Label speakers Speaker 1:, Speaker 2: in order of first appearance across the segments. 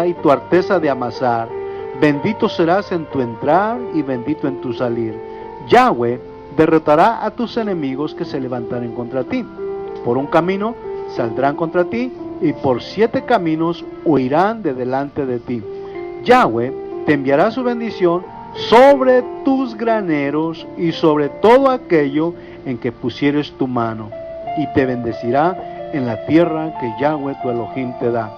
Speaker 1: y tu arteza de amasar. Bendito serás en tu entrar y bendito en tu salir. Yahweh derrotará a tus enemigos que se levantaren contra ti. Por un camino saldrán contra ti y por 7 caminos huirán de delante de ti. Yahweh te enviará su bendición sobre tus graneros y sobre todo aquello en que pusieres tu mano, y te bendecirá en la tierra que Yahweh tu Elohim te da.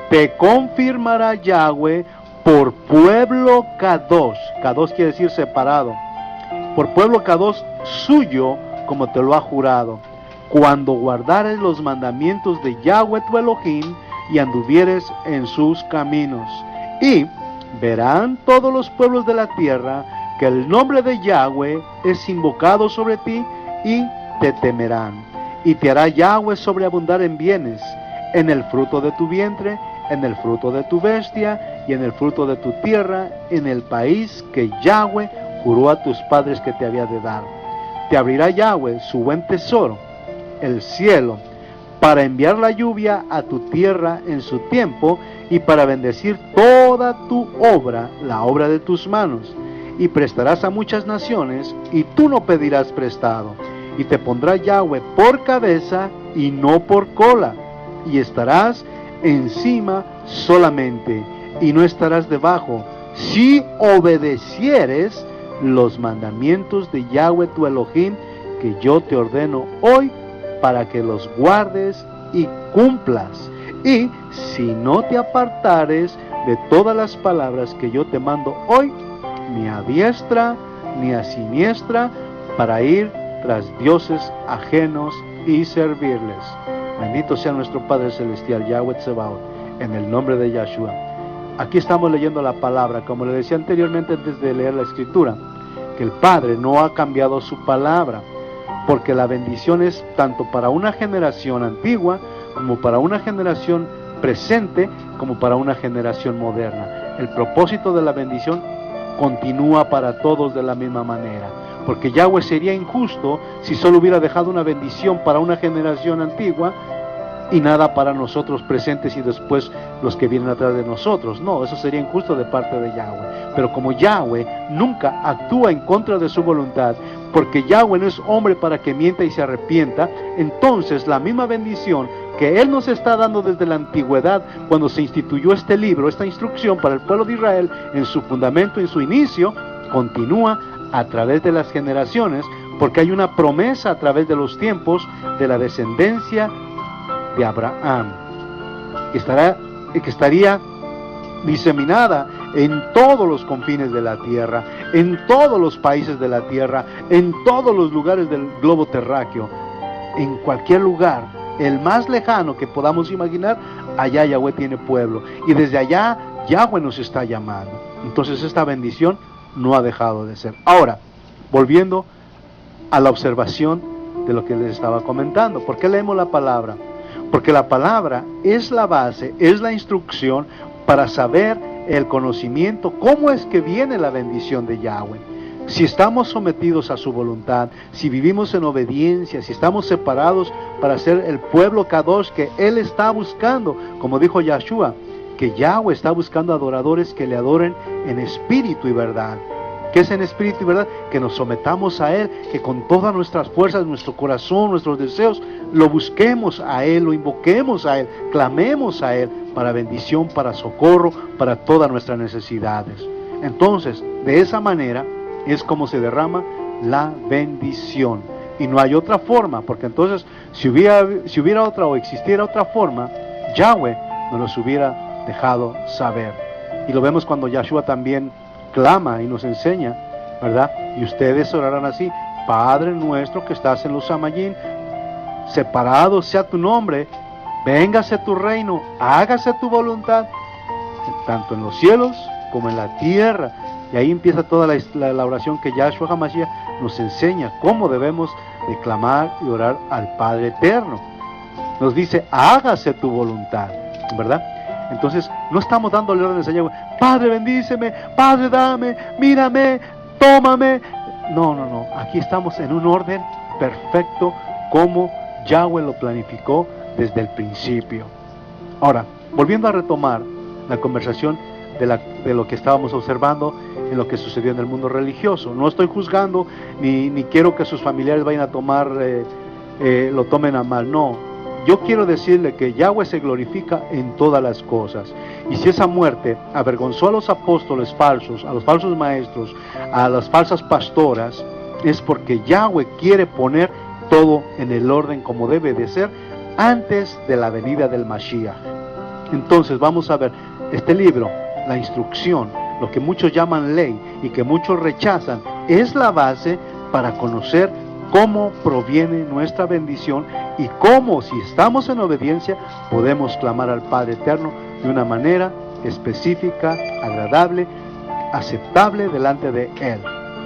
Speaker 1: Te confirmará Yahweh por pueblo Kadosh. Kadosh quiere decir separado. Por pueblo Kadosh suyo, como te lo ha jurado, cuando guardares los mandamientos de Yahweh tu Elohim y anduvieres en sus caminos. Y verán todos los pueblos de la tierra que el nombre de Yahweh es invocado sobre ti y te temerán. Y te hará Yahweh sobreabundar en bienes, en el fruto de tu vientre, en el fruto de tu bestia y en el fruto de tu tierra, en el país que Yahweh juró a tus padres que te había de dar. Te abrirá Yahweh su buen tesoro, el cielo, para enviar la lluvia a tu tierra en su tiempo y para bendecir toda tu obra, la obra de tus manos. Y prestarás a muchas naciones y tú no pedirás prestado. Y te pondrá Yahweh por cabeza y no por cola. Y estarás encima solamente y no estarás debajo, si obedecieres los mandamientos de Yahweh tu Elohim que yo te ordeno hoy para que los guardes y cumplas. Y si no te apartares de todas las palabras que yo te mando hoy, ni a diestra ni a siniestra, para ir tras dioses ajenos y servirles. Bendito sea nuestro Padre Celestial, Yahweh Tsebaot, en el nombre de Yahshua. Aquí estamos leyendo la palabra, como le decía anteriormente antes de leer la escritura, que el Padre no ha cambiado su palabra, porque la bendición es tanto para una generación antigua, como para una generación presente, como para una generación moderna. El propósito de la bendición continúa para todos de la misma manera, porque Yahweh sería injusto si solo hubiera dejado una bendición para una generación antigua y nada para nosotros presentes y después los que vienen atrás de nosotros. No, eso sería injusto de parte de Yahweh. Pero como Yahweh nunca actúa en contra de su voluntad, porque Yahweh no es hombre para que mienta y se arrepienta, entonces la misma bendición que Él nos está dando desde la antigüedad, cuando se instituyó este libro, esta instrucción para el pueblo de Israel, en su fundamento, en su inicio, continúa a través de las generaciones, porque hay una promesa a través de los tiempos de la descendencia de Abraham, que estaría diseminada en todos los confines de la tierra, en todos los países de la tierra, en todos los lugares del globo terráqueo, en cualquier lugar, el más lejano que podamos imaginar, allá Yahweh tiene pueblo, y desde allá Yahweh nos está llamando. Entonces esta bendición no ha dejado de ser. Ahora, volviendo a la observación de lo que les estaba comentando, ¿por qué leemos la palabra? Porque la palabra es la base, es la instrucción para saber el conocimiento, cómo es que viene la bendición de Yahweh. Si estamos sometidos a su voluntad, si vivimos en obediencia, si estamos separados para ser el pueblo Kadosh que Él está buscando, como dijo Yahshua, que Yahweh está buscando adoradores que le adoren en espíritu y verdad. ¿Qué es en espíritu y verdad? Que nos sometamos a Él, que con todas nuestras fuerzas, nuestro corazón, nuestros deseos, lo busquemos a Él, lo invoquemos a Él, clamemos a Él para bendición, para socorro, para todas nuestras necesidades. Entonces, de esa manera es como se derrama la bendición. Y no hay otra forma, porque entonces si hubiera otra o existiera otra forma, Yahweh nos los hubiera dejado saber. Y lo vemos cuando Yahshua también clama y nos enseña, ¿verdad? Y ustedes orarán así: Padre nuestro que estás en los Samayim, separado sea tu nombre, véngase tu reino, hágase tu voluntad, tanto en los cielos como en la tierra. Y ahí empieza toda la oración que Yahshua HaMashiach nos enseña, cómo debemos de clamar y orar al Padre Eterno. Nos dice: hágase tu voluntad, ¿verdad? Entonces no estamos dándole órdenes a Yahweh: Padre bendíceme, Padre dame, mírame, tómame. No, aquí estamos en un orden perfecto como Yahweh lo planificó desde el principio. Ahora, volviendo a retomar la conversación de lo que estábamos observando en lo que sucedió en el mundo religioso. No estoy juzgando ni quiero que sus familiares vayan a lo tomen a mal, no. Yo quiero decirle que Yahweh se glorifica en todas las cosas. Y si esa muerte avergonzó a los apóstoles falsos, a los falsos maestros, a las falsas pastoras, es porque Yahweh quiere poner todo en el orden como debe de ser antes de la venida del Mashiach. Entonces vamos a ver este libro, la instrucción, lo que muchos llaman ley y que muchos rechazan, es la base para conocer cómo proviene nuestra bendición y cómo, si estamos en obediencia, podemos clamar al Padre Eterno de una manera específica, agradable, aceptable delante de Él.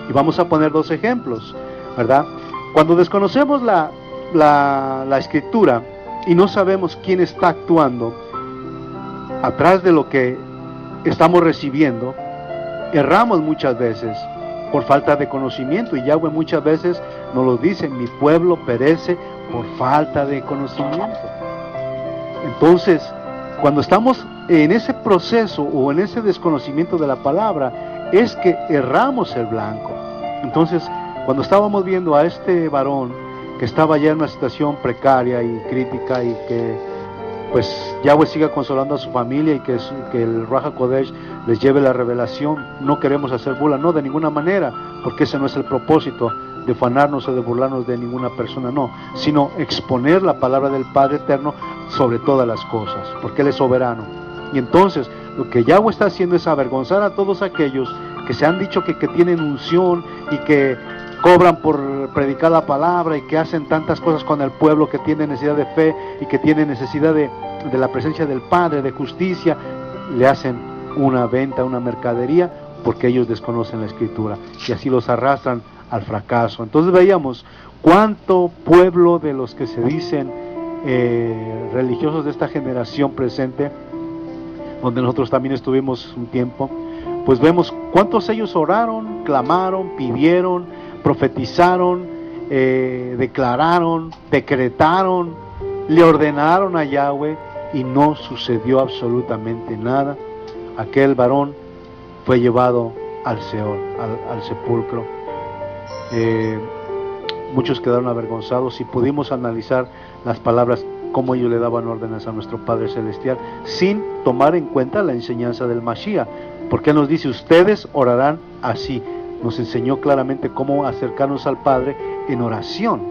Speaker 1: Y vamos a poner dos ejemplos, ¿verdad? Cuando desconocemos la escritura y no sabemos quién está actuando atrás de lo que estamos recibiendo, erramos muchas veces por falta de conocimiento, y Yahweh muchas veces nos lo dice: mi pueblo perece por falta de conocimiento. Entonces, cuando estamos en ese proceso o en ese desconocimiento de la palabra, es que erramos el blanco. Entonces, cuando estábamos viendo a este varón que estaba ya en una situación precaria y crítica, y que pues Yahweh siga consolando a su familia y que el Ruach HaKodesh les lleve la revelación. No queremos hacer burla, no, de ninguna manera, porque ese no es el propósito de ufanarnos o de burlarnos de ninguna persona, no, sino exponer la palabra del Padre Eterno sobre todas las cosas, porque Él es soberano. Y entonces lo que Yahweh está haciendo es avergonzar a todos aquellos que se han dicho que tienen unción y que cobran por predicar la palabra y que hacen tantas cosas con el pueblo, que tiene necesidad de fe y que tiene necesidad de la presencia del Padre, de justicia. Le hacen una venta, una mercadería, porque ellos desconocen la Escritura y así los arrastran al fracaso. Entonces veíamos cuánto pueblo de los que se dicen religiosos de esta generación presente, donde nosotros también estuvimos un tiempo, pues vemos cuántos ellos oraron, clamaron, pidieron, profetizaron, declararon, decretaron, le ordenaron a Yahweh, y no sucedió absolutamente nada. Aquel varón fue llevado al Seol, al sepulcro. Muchos quedaron avergonzados, y pudimos analizar las palabras, cómo ellos le daban órdenes a nuestro Padre Celestial, sin tomar en cuenta la enseñanza del Mashiach, porque nos dice: ustedes orarán así. Nos enseñó claramente cómo acercarnos al Padre en oración,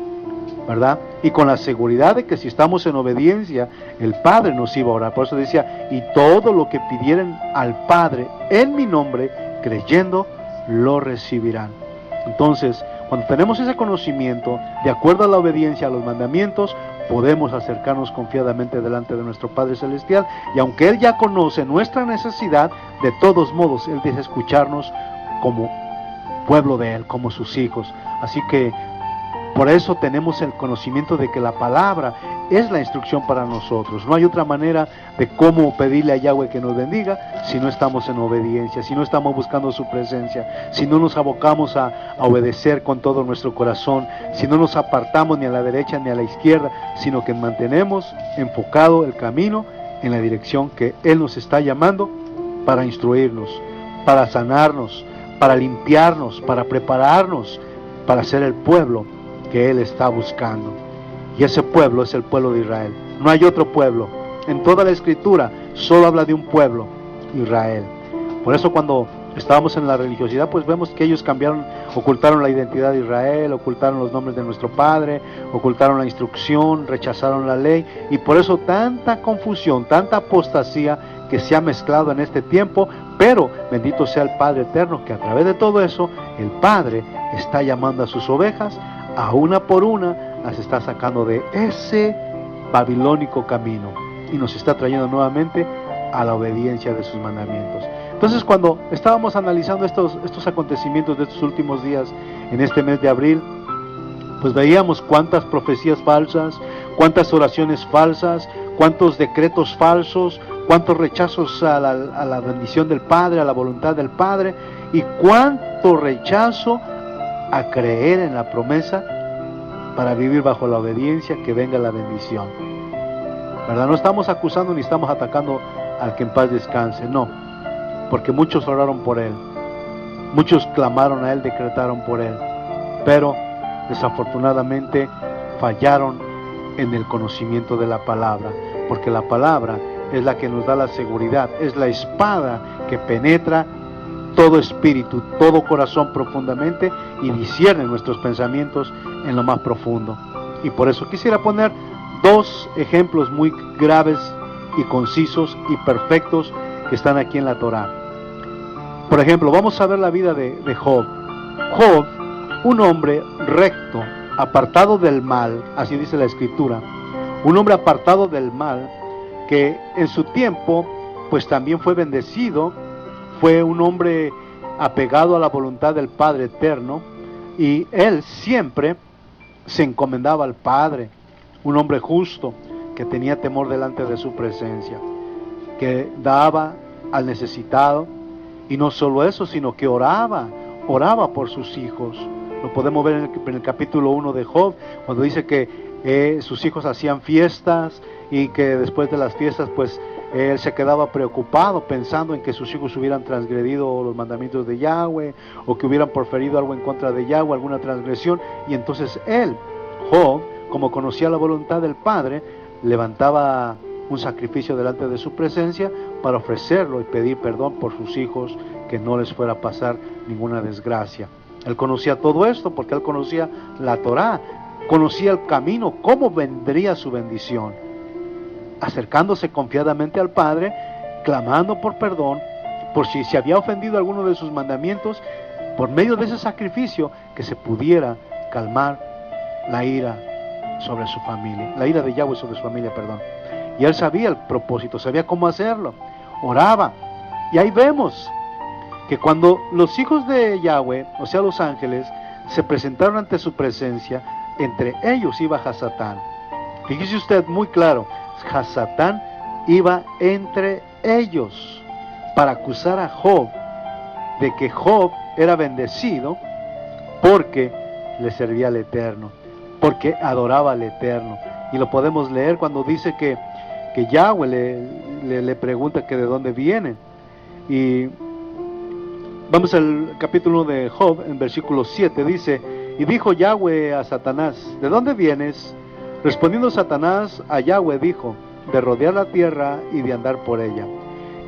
Speaker 1: ¿verdad? Y con la seguridad de que si estamos en obediencia, el Padre nos iba a orar. Por eso decía: y todo lo que pidieren al Padre en mi nombre, creyendo, lo recibirán. Entonces, cuando tenemos ese conocimiento, de acuerdo a la obediencia a los mandamientos, podemos acercarnos confiadamente delante de nuestro Padre Celestial, y aunque Él ya conoce nuestra necesidad, de todos modos Él desea escucharnos como pueblo de Él, como sus hijos. Así que por eso tenemos el conocimiento de que la palabra es la instrucción para nosotros. No hay otra manera de cómo pedirle a Yahweh que nos bendiga si no estamos en obediencia, si no estamos buscando su presencia, si no nos abocamos a obedecer con todo nuestro corazón, si no nos apartamos ni a la derecha ni a la izquierda, sino que mantenemos enfocado el camino en la dirección que Él nos está llamando, para instruirnos, para sanarnos, para limpiarnos, para prepararnos, para ser el pueblo que Él está buscando. Y ese pueblo es el pueblo de Israel. No hay otro pueblo. En toda la Escritura solo habla de un pueblo: Israel. Por eso cuando estábamos en la religiosidad, pues vemos que ellos ocultaron la identidad de Israel, ocultaron los nombres de nuestro Padre, ocultaron la instrucción, rechazaron la ley, y por eso tanta confusión, tanta apostasía que se ha mezclado en este tiempo. Pero bendito sea el Padre Eterno, que a través de todo eso, el Padre está llamando a sus ovejas, a una por una, las está sacando de ese babilónico camino y nos está trayendo nuevamente a la obediencia de sus mandamientos. Entonces, cuando estábamos analizando estos acontecimientos de estos últimos días en este mes de abril, pues veíamos cuántas profecías falsas, cuántas oraciones falsas, cuántos decretos falsos, cuántos rechazos a la bendición del Padre, a la voluntad del Padre, y cuánto rechazo a creer en la promesa para vivir bajo la obediencia, que venga la bendición, ¿verdad? No estamos acusando ni estamos atacando al que en paz descanse. No, porque muchos oraron por él, muchos clamaron a él, decretaron por él, pero desafortunadamente fallaron en el conocimiento de la palabra, porque la palabra es la que nos da la seguridad, es la espada que penetra todo espíritu, todo corazón profundamente y discierne nuestros pensamientos en lo más profundo. Y por eso quisiera poner dos ejemplos muy graves y concisos y perfectos que están aquí en la Torá. Por ejemplo, vamos a ver la vida de Job. Job, un hombre recto, apartado del mal, así dice la Escritura, un hombre apartado del mal, que en su tiempo pues también fue bendecido, fue un hombre apegado a la voluntad del Padre eterno, y él siempre se encomendaba al Padre, un hombre justo que tenía temor delante de su presencia, que daba al necesitado, y no solo eso, sino que oraba por sus hijos. Lo podemos ver en el capítulo 1 de Job, cuando dice que sus hijos hacían fiestas y que después de las fiestas pues él se quedaba preocupado pensando en que sus hijos hubieran transgredido los mandamientos de Yahweh o que hubieran proferido algo en contra de Yahweh, alguna transgresión, y entonces él, Job, como conocía la voluntad del Padre, levantaba un sacrificio delante de su presencia para ofrecerlo y pedir perdón por sus hijos, que no les fuera a pasar ninguna desgracia. Él conocía todo esto porque él conocía la Torá, conocía el camino, cómo vendría su bendición, acercándose confiadamente al Padre, clamando por perdón, por si se había ofendido alguno de sus mandamientos, por medio de ese sacrificio, que se pudiera calmar la ira sobre su familia, la ira de Yahweh sobre su familia, perdón. Y él sabía el propósito, sabía cómo hacerlo, oraba. Y ahí vemos que cuando los hijos de Yahweh, o sea los ángeles, se presentaron ante su presencia, entre ellos iba Hasatán. Fíjese usted muy claro, Hasatán iba entre ellos para acusar a Job de que Job era bendecido porque le servía al Eterno, porque adoraba al Eterno. Y lo podemos leer cuando dice que Yahweh le pregunta que de dónde viene. Y vamos al capítulo 1 de Job, en versículo 7, dice: y dijo Yahweh a Satanás, ¿de dónde vienes? Respondiendo Satanás a Yahweh dijo, de rodear la tierra y de andar por ella.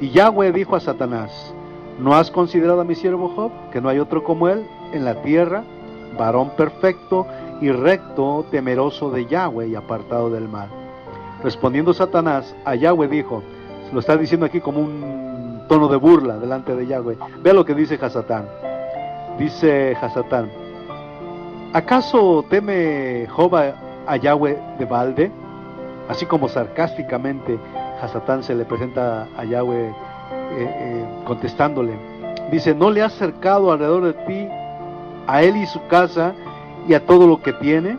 Speaker 1: Y Yahweh dijo a Satanás, ¿no has considerado a mi siervo Job, que no hay otro como él en la tierra, varón perfecto y recto, temeroso de Yahweh y apartado del mal? Respondiendo Satanás a Yahweh dijo, se lo está diciendo aquí como un tono de burla delante de Yahweh. Vea lo que dice Hasatán. Dice Hasatán, ¿acaso teme Job a Yahweh de balde? Así como sarcásticamente Hasatán se le presenta a Yahweh contestándole. Dice, ¿no le has cercado alrededor de ti a él y su casa y a todo lo que tiene?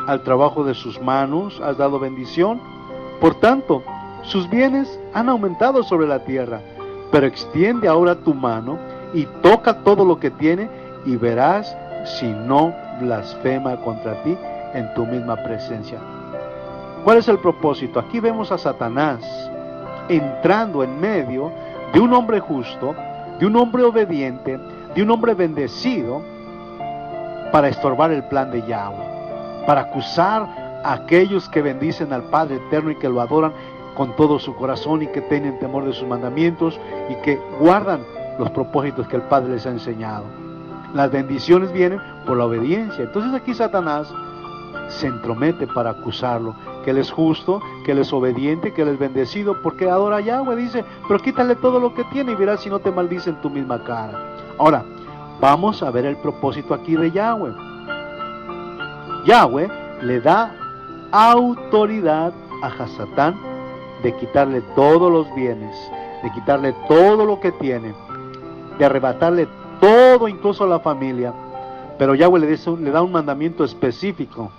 Speaker 1: Al trabajo de sus manos has dado bendición. Por tanto, sus bienes han aumentado sobre la tierra. Pero extiende ahora tu mano y toca todo lo que tiene y verás si no blasfema contra ti en tu misma presencia. ¿Cuál es el propósito? Aquí vemos a Satanás entrando en medio de un hombre justo, de un hombre obediente, de un hombre bendecido, para estorbar el plan de Yahweh, para acusar a aquellos que bendicen al Padre eterno y que lo adoran con todo su corazón y que tienen temor de sus mandamientos y que guardan los propósitos que el Padre les ha enseñado. Las bendiciones vienen por la obediencia. Entonces aquí Satanás se entromete para acusarlo, que él es justo, que él es obediente, que él es bendecido, porque adora a Yahweh. Dice, pero quítale todo lo que tiene y verás si no te maldice en tu misma cara. Ahora, vamos a ver el propósito aquí de Yahweh. Yahweh le da autoridad a Hasatán de quitarle todos los bienes, de quitarle todo lo que tiene, de arrebatarle todo, incluso a la familia. Pero Yahweh le da un mandamiento específico.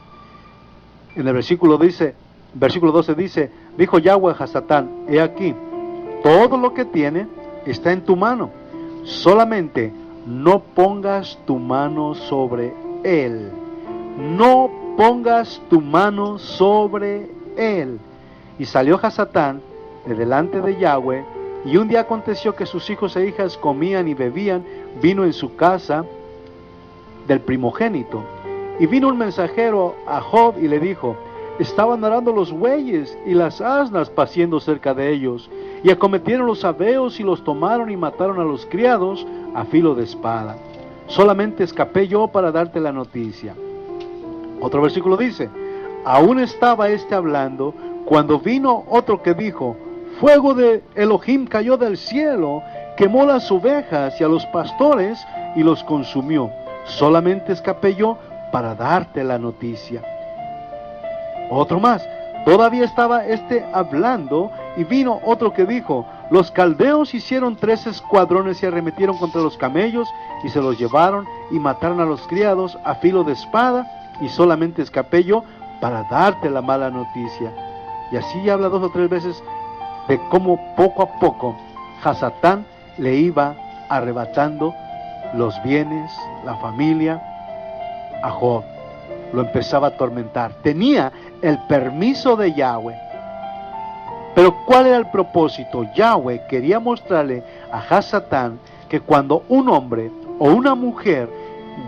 Speaker 1: En el versículo 12 dice, dijo Yahweh a Hasatán, he aquí, todo lo que tiene está en tu mano, solamente no pongas tu mano sobre él. No pongas tu mano sobre él. Y salió Hasatán de delante de Yahweh Y un día aconteció que sus hijos e hijas comían y bebían vino en su casa del primogénito. Y vino un mensajero a Job y le dijo: estaban arando los bueyes y las asnas paciendo cerca de ellos, y acometieron los sabeos y los tomaron y mataron a los criados a filo de espada. Solamente escapé yo para darte la noticia. Otro versículo dice: aún estaba hablando, cuando vino otro que dijo: fuego de Elohim cayó del cielo, quemó las ovejas y a los pastores y los consumió. Solamente escapé yo para darte la noticia. Otro más, todavía estaba hablando, y vino otro que dijo: los caldeos hicieron 3 escuadrones y arremetieron contra los camellos y se los llevaron y mataron a los criados a filo de espada, y solamente escapé yo para darte la mala noticia. Y así habla 2 o 3 veces de cómo poco a poco Hasatán le iba arrebatando los bienes, la familia a Job. Lo empezaba a atormentar. Tenía el permiso de Yahweh. Pero ¿cuál era el propósito? Yahweh quería mostrarle a Hasatán que cuando un hombre o una mujer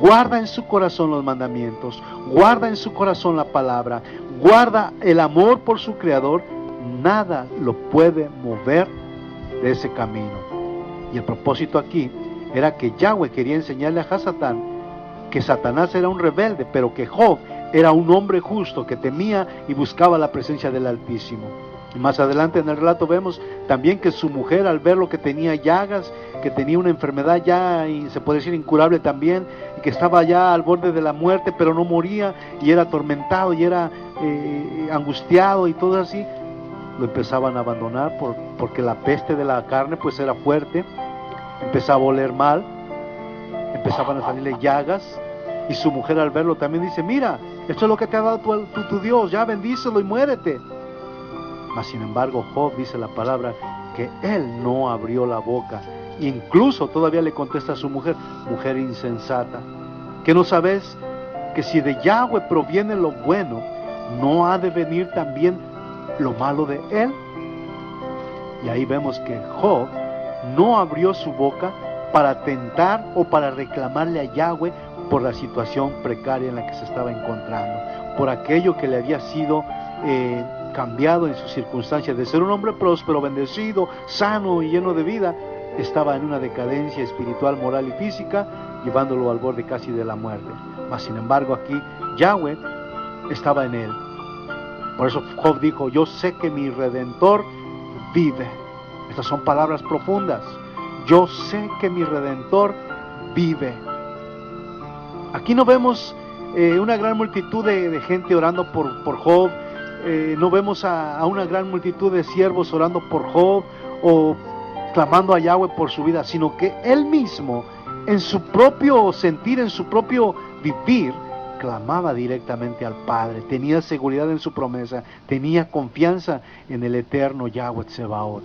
Speaker 1: guarda en su corazón los mandamientos, guarda en su corazón la palabra, guarda el amor por su Creador, nada lo puede mover de ese camino. Y el propósito aquí era que Yahweh quería enseñarle a Hasatán que Satanás era un rebelde, pero que Job era un hombre justo que temía y buscaba la presencia del Altísimo. Y más adelante en el relato vemos también que su mujer, al ver lo que tenía llagas, que tenía una enfermedad ya, y se puede decir incurable también, y que estaba ya al borde de la muerte, pero no moría, y era atormentado, y era angustiado, y todo así, lo empezaban a abandonar porque la peste de la carne pues era fuerte, empezaba a oler mal, empezaban a salirle llagas, y su mujer al verlo también dice: mira, esto es lo que te ha dado tu Dios, ya bendícelo y muérete. Mas sin embargo Job, dice la palabra, que él no abrió la boca. Incluso todavía le contesta a su mujer: mujer insensata, ¿que no sabes que si de Yahweh proviene lo bueno, no ha de venir también lo malo de él? Y ahí vemos que Job no abrió su boca para tentar o para reclamarle a Yahweh por la situación precaria en la que se estaba encontrando, por aquello que le había sido cambiado en sus circunstancias. De ser un hombre próspero, bendecido, sano y lleno de vida, estaba en una decadencia espiritual, moral y física, llevándolo al borde casi de la muerte. Mas sin embargo aquí Yahweh estaba en él. Por eso Job dijo: yo sé que mi Redentor vive. Estas son palabras profundas. Yo sé que mi Redentor vive. Aquí no vemos una gran multitud de gente orando por Job. No vemos a una gran multitud de siervos orando por Job o clamando a Yahweh por su vida, sino que él mismo, en su propio sentir, en su propio vivir, clamaba directamente al Padre. Tenía seguridad en su promesa, tenía confianza en el eterno Yahweh Tsebaot,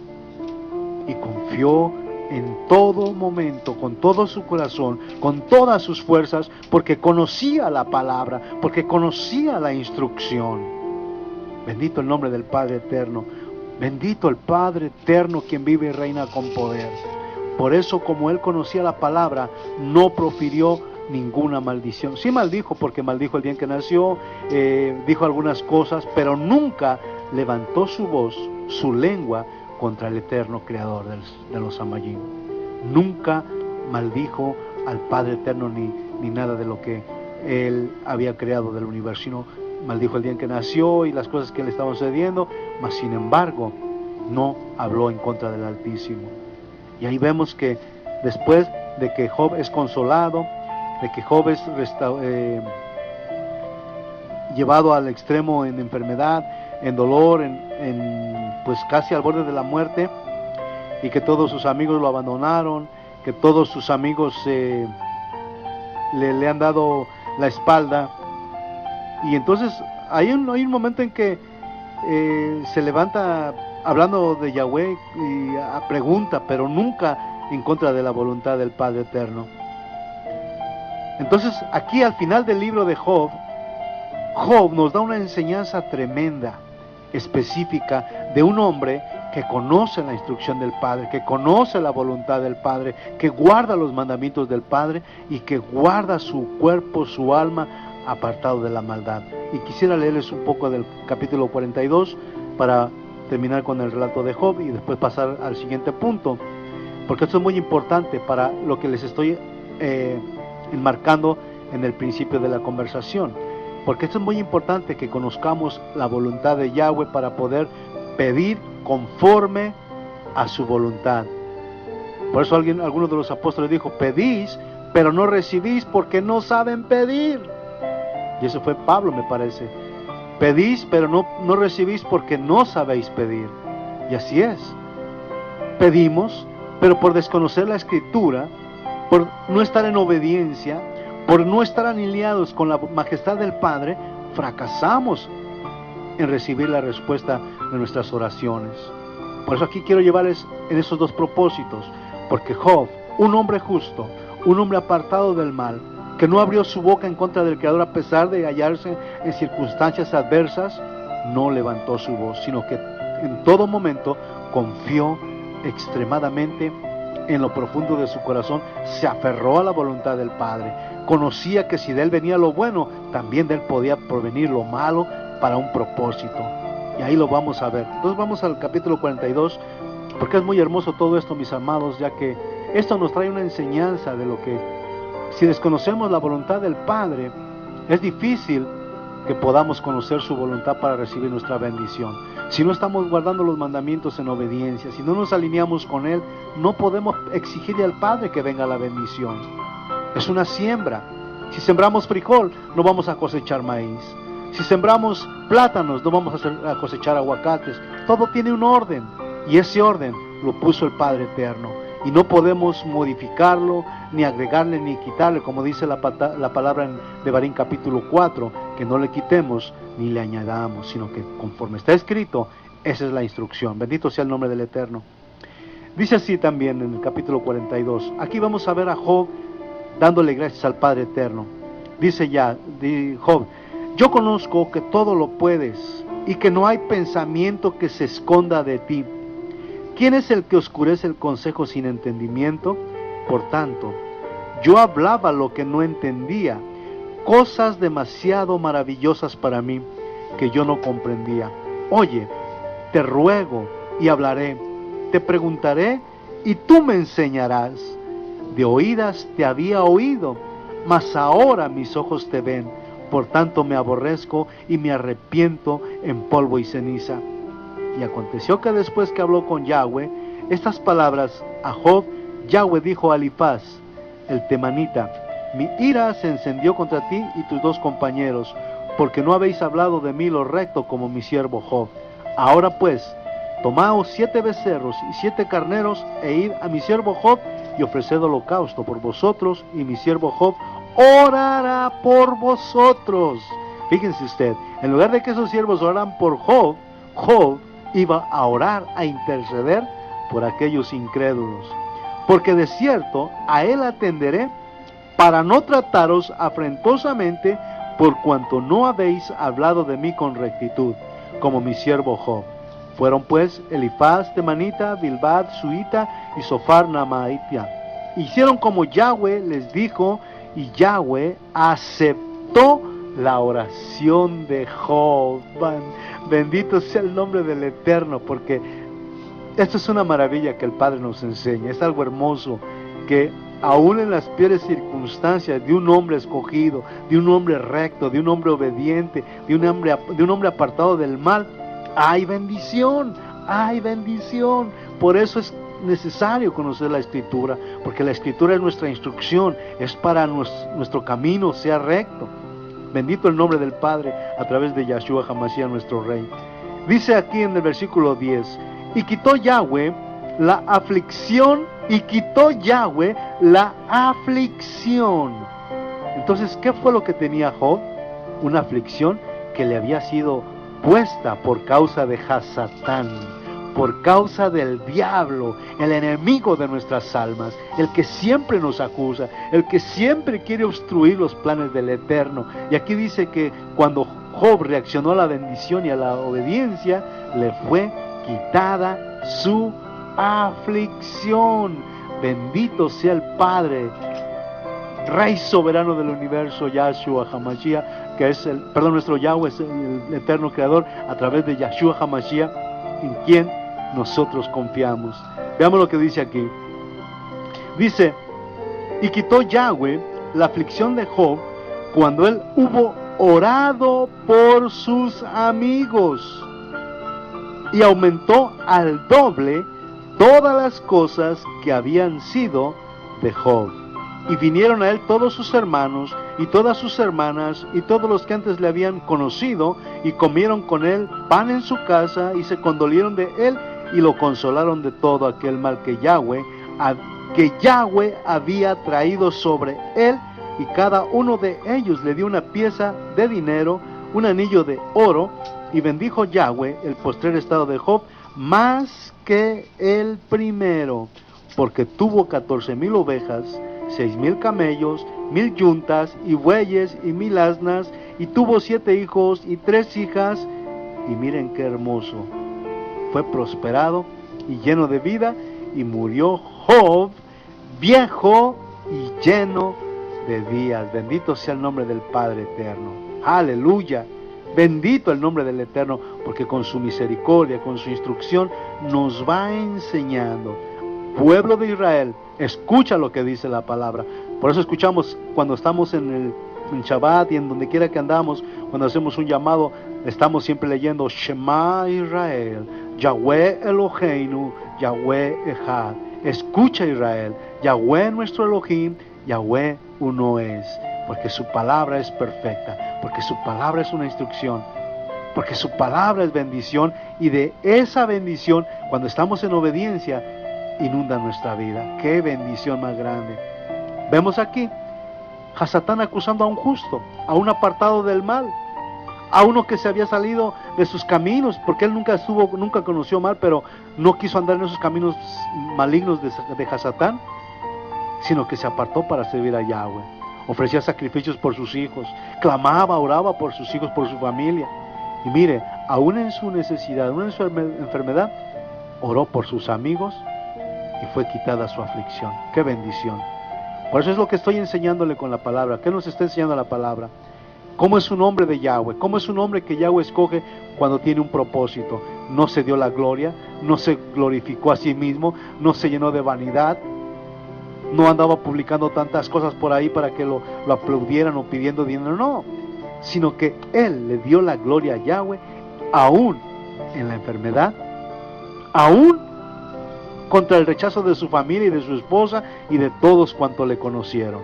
Speaker 1: y confió en todo momento, con todo su corazón, con todas sus fuerzas, porque conocía la palabra, porque conocía la instrucción. Bendito el nombre del Padre eterno, bendito el Padre eterno, quien vive y reina con poder. Por eso, como él conocía la palabra, no profirió ninguna maldición. Sí maldijo, porque maldijo el día en que nació, dijo algunas cosas, pero nunca levantó su voz, su lengua, contra el eterno creador de los Amayim. Nunca maldijo al Padre eterno ni nada de lo que él había creado del universo, sino maldijo el día en que nació y las cosas que le estaban sucediendo, mas sin embargo no habló en contra del Altísimo. Y ahí vemos que después de que Job es consolado, de que Job es llevado al extremo en enfermedad, en dolor, pues casi al borde de la muerte, y que todos sus amigos lo abandonaron, que todos sus amigos le han dado la espalda. Y entonces hay un momento en que se levanta hablando de Yahweh y pregunta, pero nunca en contra de la voluntad del Padre eterno. Entonces aquí al final del libro de Job nos da una enseñanza tremenda, específica, de un hombre que conoce la instrucción del Padre, que conoce la voluntad del Padre, que guarda los mandamientos del Padre y que guarda su cuerpo, su alma, apartado de la maldad. Y quisiera leerles un poco del capítulo 42 para terminar con el relato de Job y después pasar al siguiente punto, porque esto es muy importante para lo que les estoy enmarcando en el principio de la conversación, porque esto es muy importante que conozcamos la voluntad de Yahweh para poder pedir conforme a su voluntad. Por eso alguno de los apóstoles dijo: pedís, pero no recibís porque no saben pedir. Y eso fue Pablo, me parece. Pedís, pero no recibís porque no sabéis pedir. Y así es. Pedimos, pero por desconocer la Escritura, por no estar en obediencia, por no estar alineados con la majestad del Padre, fracasamos en recibir la respuesta de nuestras oraciones. Por eso aquí quiero llevarles en esos dos propósitos, porque Job, un hombre justo, un hombre apartado del mal, que no abrió su boca en contra del Creador a pesar de hallarse en circunstancias adversas, no levantó su voz, sino que en todo momento confió extremadamente en lo profundo de su corazón, se aferró a la voluntad del Padre, conocía que si de él venía lo bueno, también de él podía provenir lo malo para un propósito. Y ahí lo vamos a ver. Entonces vamos al capítulo 42, porque es muy hermoso todo esto, mis amados, ya que esto nos trae una enseñanza de lo que, si desconocemos la voluntad del Padre, es difícil que podamos conocer su voluntad para recibir nuestra bendición. Si no estamos guardando los mandamientos en obediencia, si no nos alineamos con Él, no podemos exigirle al Padre que venga la bendición. Es una siembra. Si sembramos frijol, no vamos a cosechar maíz. Si sembramos plátanos, no vamos a cosechar aguacates. Todo tiene un orden, y ese orden lo puso el Padre Eterno. Y no podemos modificarlo, ni agregarle, ni quitarle, como dice la palabra en Devarim capítulo 4, que no le quitemos ni le añadamos, sino que conforme está escrito, esa es la instrucción. Bendito sea el nombre del Eterno. Dice así también en el capítulo 42. Aquí vamos a ver a Job dándole gracias al Padre Eterno. Dice Job: yo conozco que todo lo puedes y que no hay pensamiento que se esconda de ti. ¿Quién es el que oscurece el consejo sin entendimiento? Por tanto, yo hablaba lo que no entendía, cosas demasiado maravillosas para mí que yo no comprendía. Oye, te ruego y hablaré, te preguntaré y tú me enseñarás. De oídas te había oído, mas ahora mis ojos te ven. Por tanto me aborrezco y me arrepiento en polvo y ceniza. Y aconteció que después que habló con Yahweh estas palabras a Job, Yahweh dijo a Elifaz, el temanita: mi ira se encendió contra ti y tus dos compañeros, porque no habéis hablado de mí lo recto como mi siervo Job. Ahora pues, tomaos 7 becerros y 7 carneros, e id a mi siervo Job y ofreced holocausto por vosotros, y mi siervo Job orará por vosotros. Fíjense usted, en lugar de que esos siervos oraran por Job, Job iba a orar, a interceder por aquellos incrédulos. Porque de cierto a él atenderé para no trataros afrentosamente, por cuanto no habéis hablado de mí con rectitud, como mi siervo Job. Fueron pues Elifaz temanita, Bilbad suita y Sofar naamita. Hicieron como Yahweh les dijo, y Yahweh aceptó la oración de Job. Bendito sea el nombre del Eterno, porque esto es una maravilla que el Padre nos enseña. Es algo hermoso que aún en las peores circunstancias de un hombre escogido, de un hombre recto, de un hombre obediente, de un hombre apartado del mal, hay bendición, hay bendición. Por eso es necesario conocer la Escritura, porque la Escritura es nuestra instrucción, es para nuestro camino sea recto. Bendito el nombre del Padre a través de Yahshua HaMashiach nuestro Rey. Dice aquí en el versículo 10, y quitó Yahweh la aflicción, y quitó Yahweh la aflicción. Entonces, ¿qué fue lo que tenía Job? Una aflicción que le había sido puesta por causa de Hasatán, por causa del diablo, el enemigo de nuestras almas, el que siempre nos acusa, el que siempre quiere obstruir los planes del Eterno. Y aquí dice que cuando Job reaccionó a la bendición y a la obediencia, le fue quitada su aflicción. Bendito sea el Padre, Rey soberano del universo, Yahshua HaMashiach, que es nuestro Yahweh es el eterno Creador, a través de Yahshua HaMashiach, en quien nosotros confiamos. Veamos lo que dice aquí. Dice: y quitó Yahweh la aflicción de Job cuando él hubo orado por sus amigos, y aumentó al doble todas las cosas que habían sido de Job. Y vinieron a él todos sus hermanos y todas sus hermanas y todos los que antes le habían conocido, y comieron con él pan en su casa, y se condolieron de él y lo consolaron de todo aquel mal que Yahweh había traído sobre él. Y cada uno de ellos le dio una pieza de dinero, un anillo de oro, y bendijo Yahweh el postrer estado de Job más que el primero, porque tuvo 14,000 ovejas, 6,000 camellos, 1,000 yuntas y bueyes y 1,000 asnas, y tuvo 7 hijos y 3 hijas. Y miren qué hermoso, fue prosperado y lleno de vida, y murió Job viejo y lleno de días. Bendito sea el nombre del Padre eterno. Aleluya. Bendito el nombre del Eterno, porque con su misericordia, con su instrucción, nos va enseñando. Pueblo de Israel, escucha lo que dice la palabra. Por eso escuchamos cuando estamos en Shabbat y en donde quiera que andamos, cuando hacemos un llamado, estamos siempre leyendo Shema Israel, Yahweh Eloheinu, Yahweh Echad. Escucha Israel, Yahweh nuestro Elohim, Yahweh uno es. Porque su palabra es perfecta, porque su palabra es una instrucción, porque su palabra es bendición, y de esa bendición, cuando estamos en obediencia, inunda nuestra vida. ¡Qué bendición más grande! Vemos aquí a Satán acusando a un justo, a un apartado del mal, a uno que se había salido de sus caminos, porque él nunca conoció mal, pero no quiso andar en esos caminos malignos de Hasatán, sino que se apartó para servir a Yahweh. Ofrecía sacrificios por sus hijos, clamaba, oraba por sus hijos, por su familia. Y mire, aún en su necesidad, aún en su enfermedad, oró por sus amigos y fue quitada su aflicción. ¡Qué bendición! Por eso es lo que estoy enseñándole con la palabra. ¿Qué nos está enseñando la palabra? ¿Cómo es un hombre de Yahweh? ¿Cómo es un hombre que Yahweh escoge cuando tiene un propósito? No se dio la gloria, no se glorificó a sí mismo, no se llenó de vanidad, no andaba publicando tantas cosas por ahí para que lo aplaudieran o pidiendo dinero, no, sino que él le dio la gloria a Yahweh, aún en la enfermedad, aún contra el rechazo de su familia y de su esposa y de todos cuantos le conocieron.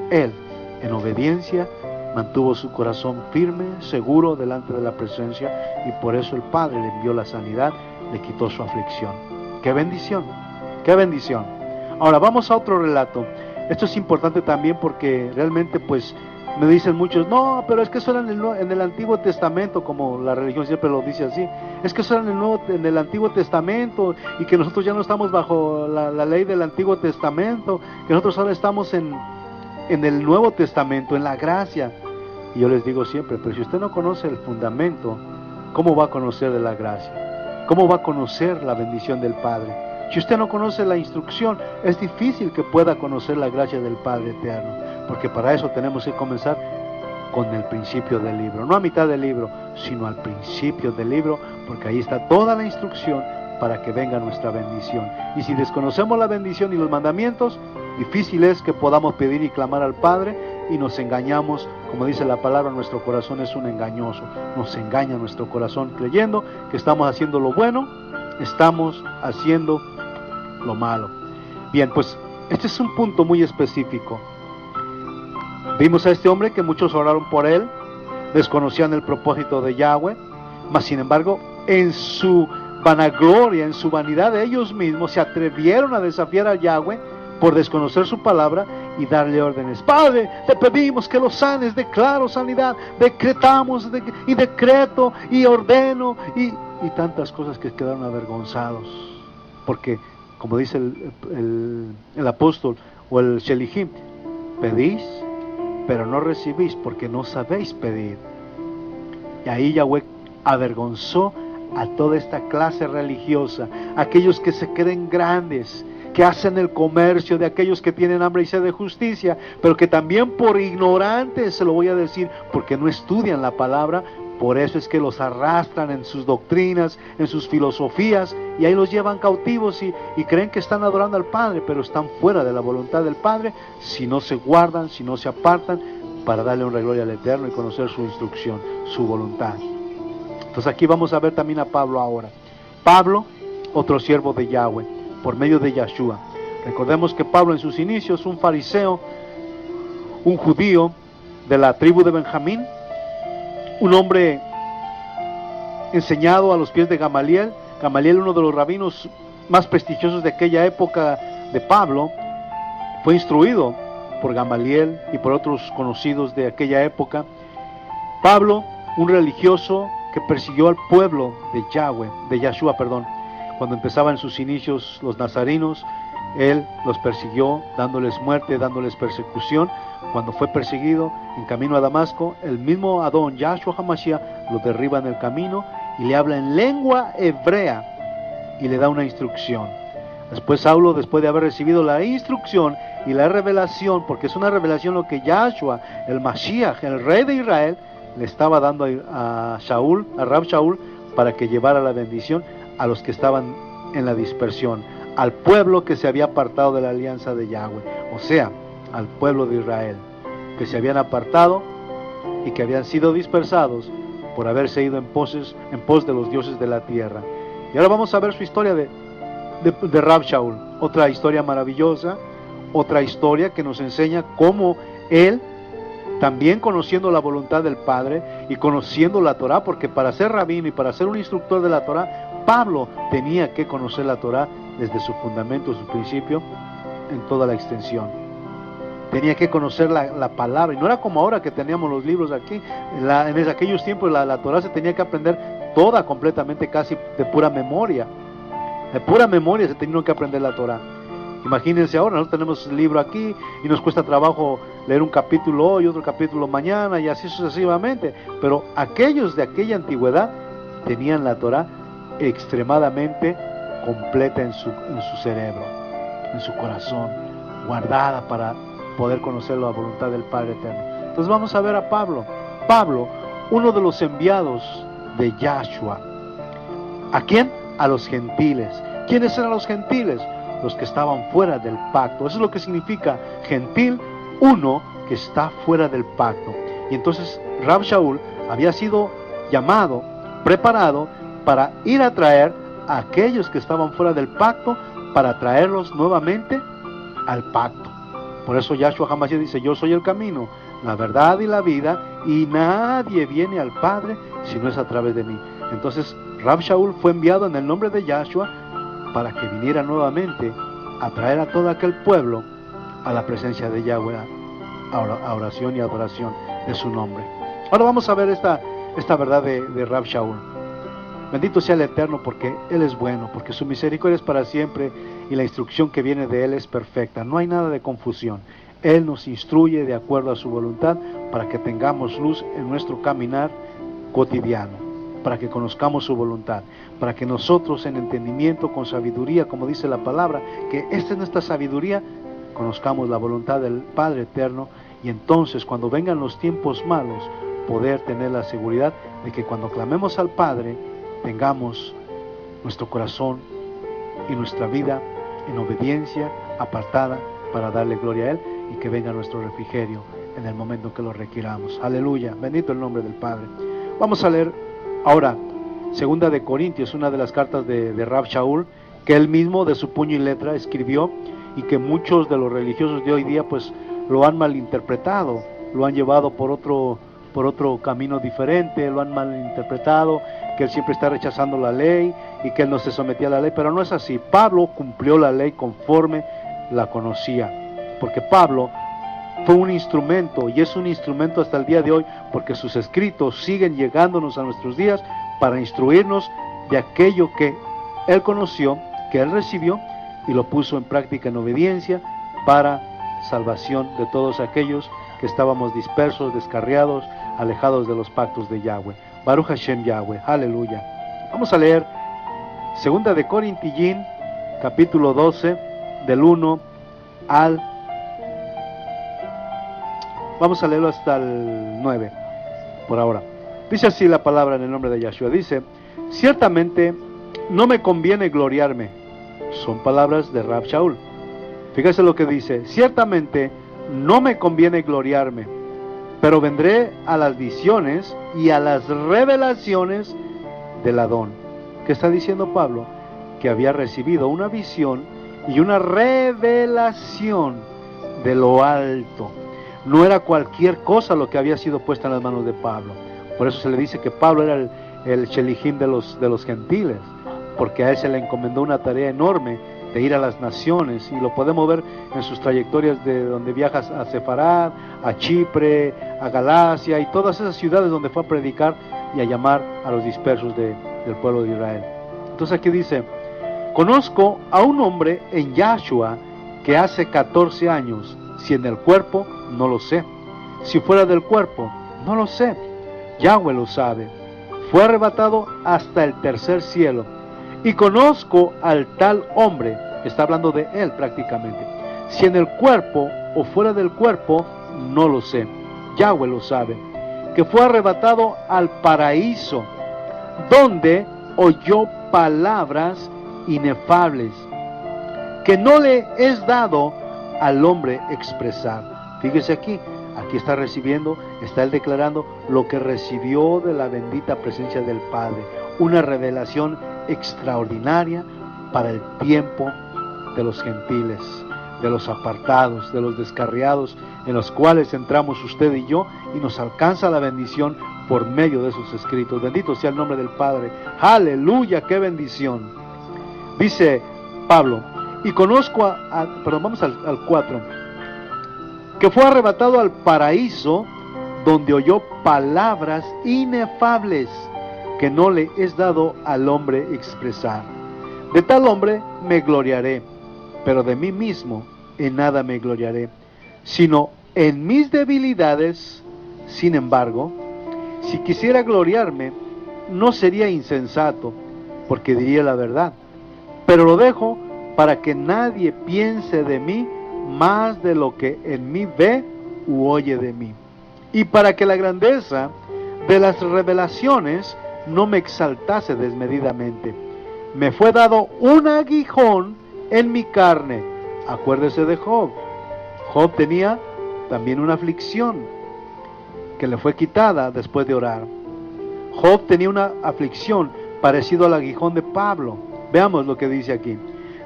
Speaker 1: Él, en obediencia, mantuvo su corazón firme, seguro delante de la presencia, y por eso el Padre le envió la sanidad, le quitó su aflicción. ¡Qué bendición! ¡Qué bendición! Ahora vamos a otro relato. Esto es importante también porque realmente pues me dicen muchos, no, pero es que eso era en el Antiguo Testamento, como la religión siempre lo dice así. Es que eso era en el Antiguo Testamento, y que nosotros ya no estamos bajo la ley del Antiguo Testamento, que nosotros ahora estamos en el Nuevo Testamento, en la gracia. Y yo les digo siempre, pero si usted no conoce el fundamento, ¿cómo va a conocer de la gracia? ¿Cómo va a conocer la bendición del Padre? Si usted no conoce la instrucción, es difícil que pueda conocer la gracia del Padre eterno, porque para eso tenemos que comenzar con el principio del libro, no a mitad del libro, sino al principio del libro, porque ahí está toda la instrucción para que venga nuestra bendición. Y si desconocemos la bendición y los mandamientos, difícil es que podamos pedir y clamar al Padre, y nos engañamos. Como dice la palabra, nuestro corazón es un engañoso, nos engaña nuestro corazón creyendo que estamos haciendo lo bueno, estamos haciendo lo malo. Bien, pues este es un punto muy específico. Vimos a este hombre que muchos oraron por él, desconocían el propósito de Yahweh, mas sin embargo en su vanagloria, en su vanidad de ellos mismos, se atrevieron a desafiar a Yahweh por desconocer su palabra y darle órdenes. Padre, te pedimos que lo sanes, declaro sanidad, decretamos y decreto y ordeno y tantas cosas, que quedaron avergonzados, porque como dice el apóstol o el Shelihim, pedís pero no recibís porque no sabéis pedir. Y ahí Yahweh avergonzó a toda esta clase religiosa, aquellos que se creen grandes, que hacen el comercio, de aquellos que tienen hambre y sed de justicia, pero que también por ignorantes, se lo voy a decir, porque no estudian la palabra. Por eso es que los arrastran en sus doctrinas, en sus filosofías, y ahí los llevan cautivos y creen que están adorando al Padre, pero están fuera de la voluntad del Padre si no se guardan, si no se apartan para darle honra y gloria al Eterno y conocer su instrucción, su voluntad. Entonces aquí vamos a ver también a Pablo ahora. Pablo, otro siervo de Yahweh, por medio de Yahshua. Recordemos que Pablo en sus inicios, un fariseo, un judío de la tribu de Benjamín, un hombre enseñado a los pies de Gamaliel. Gamaliel, uno de los rabinos más prestigiosos de aquella época de Pablo, fue instruido por Gamaliel y por otros conocidos de aquella época. Pablo, un religioso que persiguió al pueblo de Yahshua, cuando empezaban sus inicios los nazarenos, él los persiguió, dándoles muerte, dándoles persecución. Cuando fue perseguido en camino a Damasco, el mismo Adón, Yahshua HaMashiach, lo derriba en el camino y le habla en lengua hebrea y le da una instrucción. Después Saulo, después de haber recibido la instrucción y la revelación, porque es una revelación lo que Yahshua, el Mashiach, el rey de Israel, le estaba dando a Rab Shaul, para que llevara la bendición a los que estaban en la dispersión, al pueblo que se había apartado de la alianza de Yahweh, o sea, al pueblo de Israel, que se habían apartado y que habían sido dispersados por haberse ido en pos de los dioses de la tierra. Y ahora vamos a ver su historia de Rab Shaul, otra historia maravillosa, otra historia que nos enseña cómo él, también conociendo la voluntad del Padre y conociendo la Torah, porque para ser rabino y para ser un instructor de la Torah, Pablo tenía que conocer la Torah desde su fundamento, su principio, en toda la extensión. Tenía que conocer la palabra, y no era como ahora que teníamos los libros aquí. En aquellos tiempos la Torah se tenía que aprender toda completamente, casi de pura memoria. De pura memoria se tenía que aprender la Torah. Imagínense ahora, nosotros tenemos el libro aquí y nos cuesta trabajo leer un capítulo hoy, otro capítulo mañana y así sucesivamente. Pero aquellos de aquella antigüedad tenían la Torah extremadamente completa en su cerebro, en su corazón, guardada para poder conocer la voluntad del Padre Eterno. Entonces vamos a ver a Pablo. Pablo, uno de los enviados de Yahshua. ¿A quién? A los gentiles. ¿Quiénes eran los gentiles? Los que estaban fuera del pacto. Eso es lo que significa gentil, uno que está fuera del pacto. Y entonces Rab Shaul había sido llamado, preparado para ir a traer a aquellos que estaban fuera del pacto, para traerlos nuevamente al pacto. Por eso Yahshua HaMashiach dice: yo soy el camino, la verdad y la vida, y nadie viene al Padre si no es a través de mí. Entonces Rab Shaul fue enviado en el nombre de Yahshua para que viniera nuevamente a traer a todo aquel pueblo a la presencia de Yahweh, a oración y adoración de su nombre. Ahora vamos a ver esta verdad de Rab Shaul. Bendito sea el Eterno, porque Él es bueno, porque su misericordia es para siempre y la instrucción que viene de Él es perfecta. No hay nada de confusión. Él nos instruye de acuerdo a su voluntad para que tengamos luz en nuestro caminar cotidiano, para que conozcamos su voluntad, para que nosotros en entendimiento, con sabiduría, como dice la palabra, que esta es nuestra sabiduría, conozcamos la voluntad del Padre Eterno, y entonces cuando vengan los tiempos malos, poder tener la seguridad de que cuando clamemos al Padre, tengamos nuestro corazón y nuestra vida en obediencia, apartada para darle gloria a Él, y que venga nuestro refrigerio en el momento que lo requiramos. Aleluya, bendito el nombre del Padre. Vamos a leer ahora Segunda de Corintios, una de las cartas de Rab Shaul, que él mismo de su puño y letra escribió, y que muchos de los religiosos de hoy día pues lo han malinterpretado, lo han llevado por otro camino diferente, lo han malinterpretado, que él siempre está rechazando la ley y que él no se sometía a la ley, pero no es así. Pablo cumplió la ley conforme la conocía, porque Pablo fue un instrumento, y es un instrumento hasta el día de hoy, porque sus escritos siguen llegándonos a nuestros días para instruirnos de aquello que él conoció, que él recibió y lo puso en práctica en obediencia para salvación de todos aquellos que estábamos dispersos, descarriados, alejados de los pactos de Yahweh. Baruch Hashem Yahweh, aleluya. Vamos a leer 2 de Corintillín, capítulo 12, del 1 al... Vamos a leerlo hasta el 9, por ahora. Dice así la palabra en el nombre de Yahshua. Dice: ciertamente no me conviene gloriarme. Son palabras de Rab Shaul. Fíjese lo que dice: ciertamente no me conviene gloriarme, pero vendré a las visiones y a las revelaciones del Adón. ¿Qué está diciendo Pablo? Que había recibido una visión y una revelación de lo alto. No era cualquier cosa lo que había sido puesta en las manos de Pablo. Por eso se le dice que Pablo era el Shelihim de los gentiles, porque a él se le encomendó una tarea enorme de ir a las naciones, y lo podemos ver en sus trayectorias de donde viaja a Sefarad, a Chipre, a Galacia y todas esas ciudades donde fue a predicar y a llamar a los dispersos del pueblo de Israel. Entonces aquí dice: conozco a un hombre en Yahshua que hace 14 años, si en el cuerpo, no lo sé, si fuera del cuerpo, no lo sé, Yahweh lo sabe, fue arrebatado hasta el tercer cielo. Y conozco al tal hombre, está hablando de él prácticamente, si en el cuerpo o fuera del cuerpo, no lo sé, Yahweh lo sabe, que fue arrebatado al paraíso, donde oyó palabras inefables, que no le es dado al hombre expresar. Fíjese aquí está recibiendo, está él declarando lo que recibió de la bendita presencia del Padre, una revelación extraordinaria para el tiempo de los gentiles, de los apartados, de los descarriados, en los cuales entramos usted y yo, y nos alcanza la bendición por medio de sus escritos. Bendito sea el nombre del Padre. Aleluya, qué bendición. Dice Pablo: y conozco vamos al 4, que fue arrebatado al paraíso, donde oyó palabras inefables, que no le es dado al hombre expresar. De tal hombre me gloriaré, pero de mí mismo en nada me gloriaré, sino en mis debilidades. Sin embargo, si quisiera gloriarme, no sería insensato, porque diría la verdad, pero lo dejo para que nadie piense de mí más de lo que en mí ve u oye de mí, y para que la grandeza de las revelaciones no me exaltase desmedidamente. Me fue dado un aguijón en mi carne. Acuérdese de Job. Job tenía también una aflicción que le fue quitada después de orar. Job tenía una aflicción parecido al aguijón de Pablo. Veamos lo que dice aquí.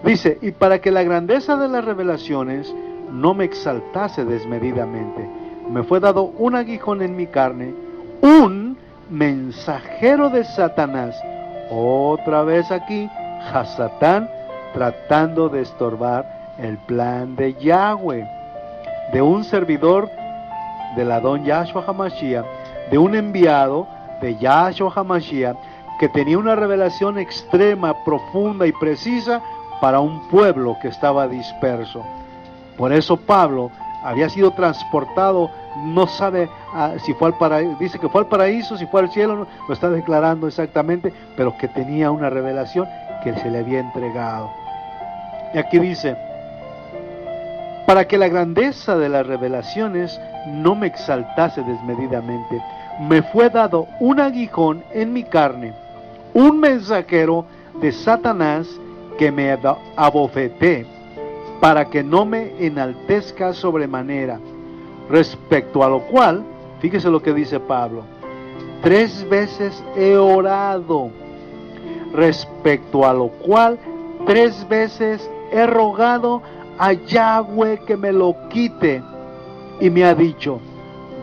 Speaker 1: Dice: y para que la grandeza de las revelaciones no me exaltase desmedidamente, me fue dado un aguijón en mi carne, un mensajero de Satanás. Otra vez aquí, Hasatán, tratando de estorbar el plan de Yahweh, de un servidor del Adón Yahshua HaMashiach, de un enviado de Yahshua HaMashiach, que tenía una revelación extrema, profunda y precisa para un pueblo que estaba disperso. Por eso Pablo había sido transportado, no sabe si fue al paraíso, dice que fue al paraíso, si fue al cielo, no, lo está declarando exactamente, pero que tenía una revelación que se le había entregado. Y aquí dice: para que la grandeza de las revelaciones no me exaltase desmedidamente, me fue dado un aguijón en mi carne, un mensajero de Satanás, que me abofeté, para que no me enaltezca sobremanera. Respecto a lo cual, fíjese lo que dice Pablo: 3 veces he orado, respecto a lo cual 3 veces he rogado a Yahweh que me lo quite, y me ha dicho: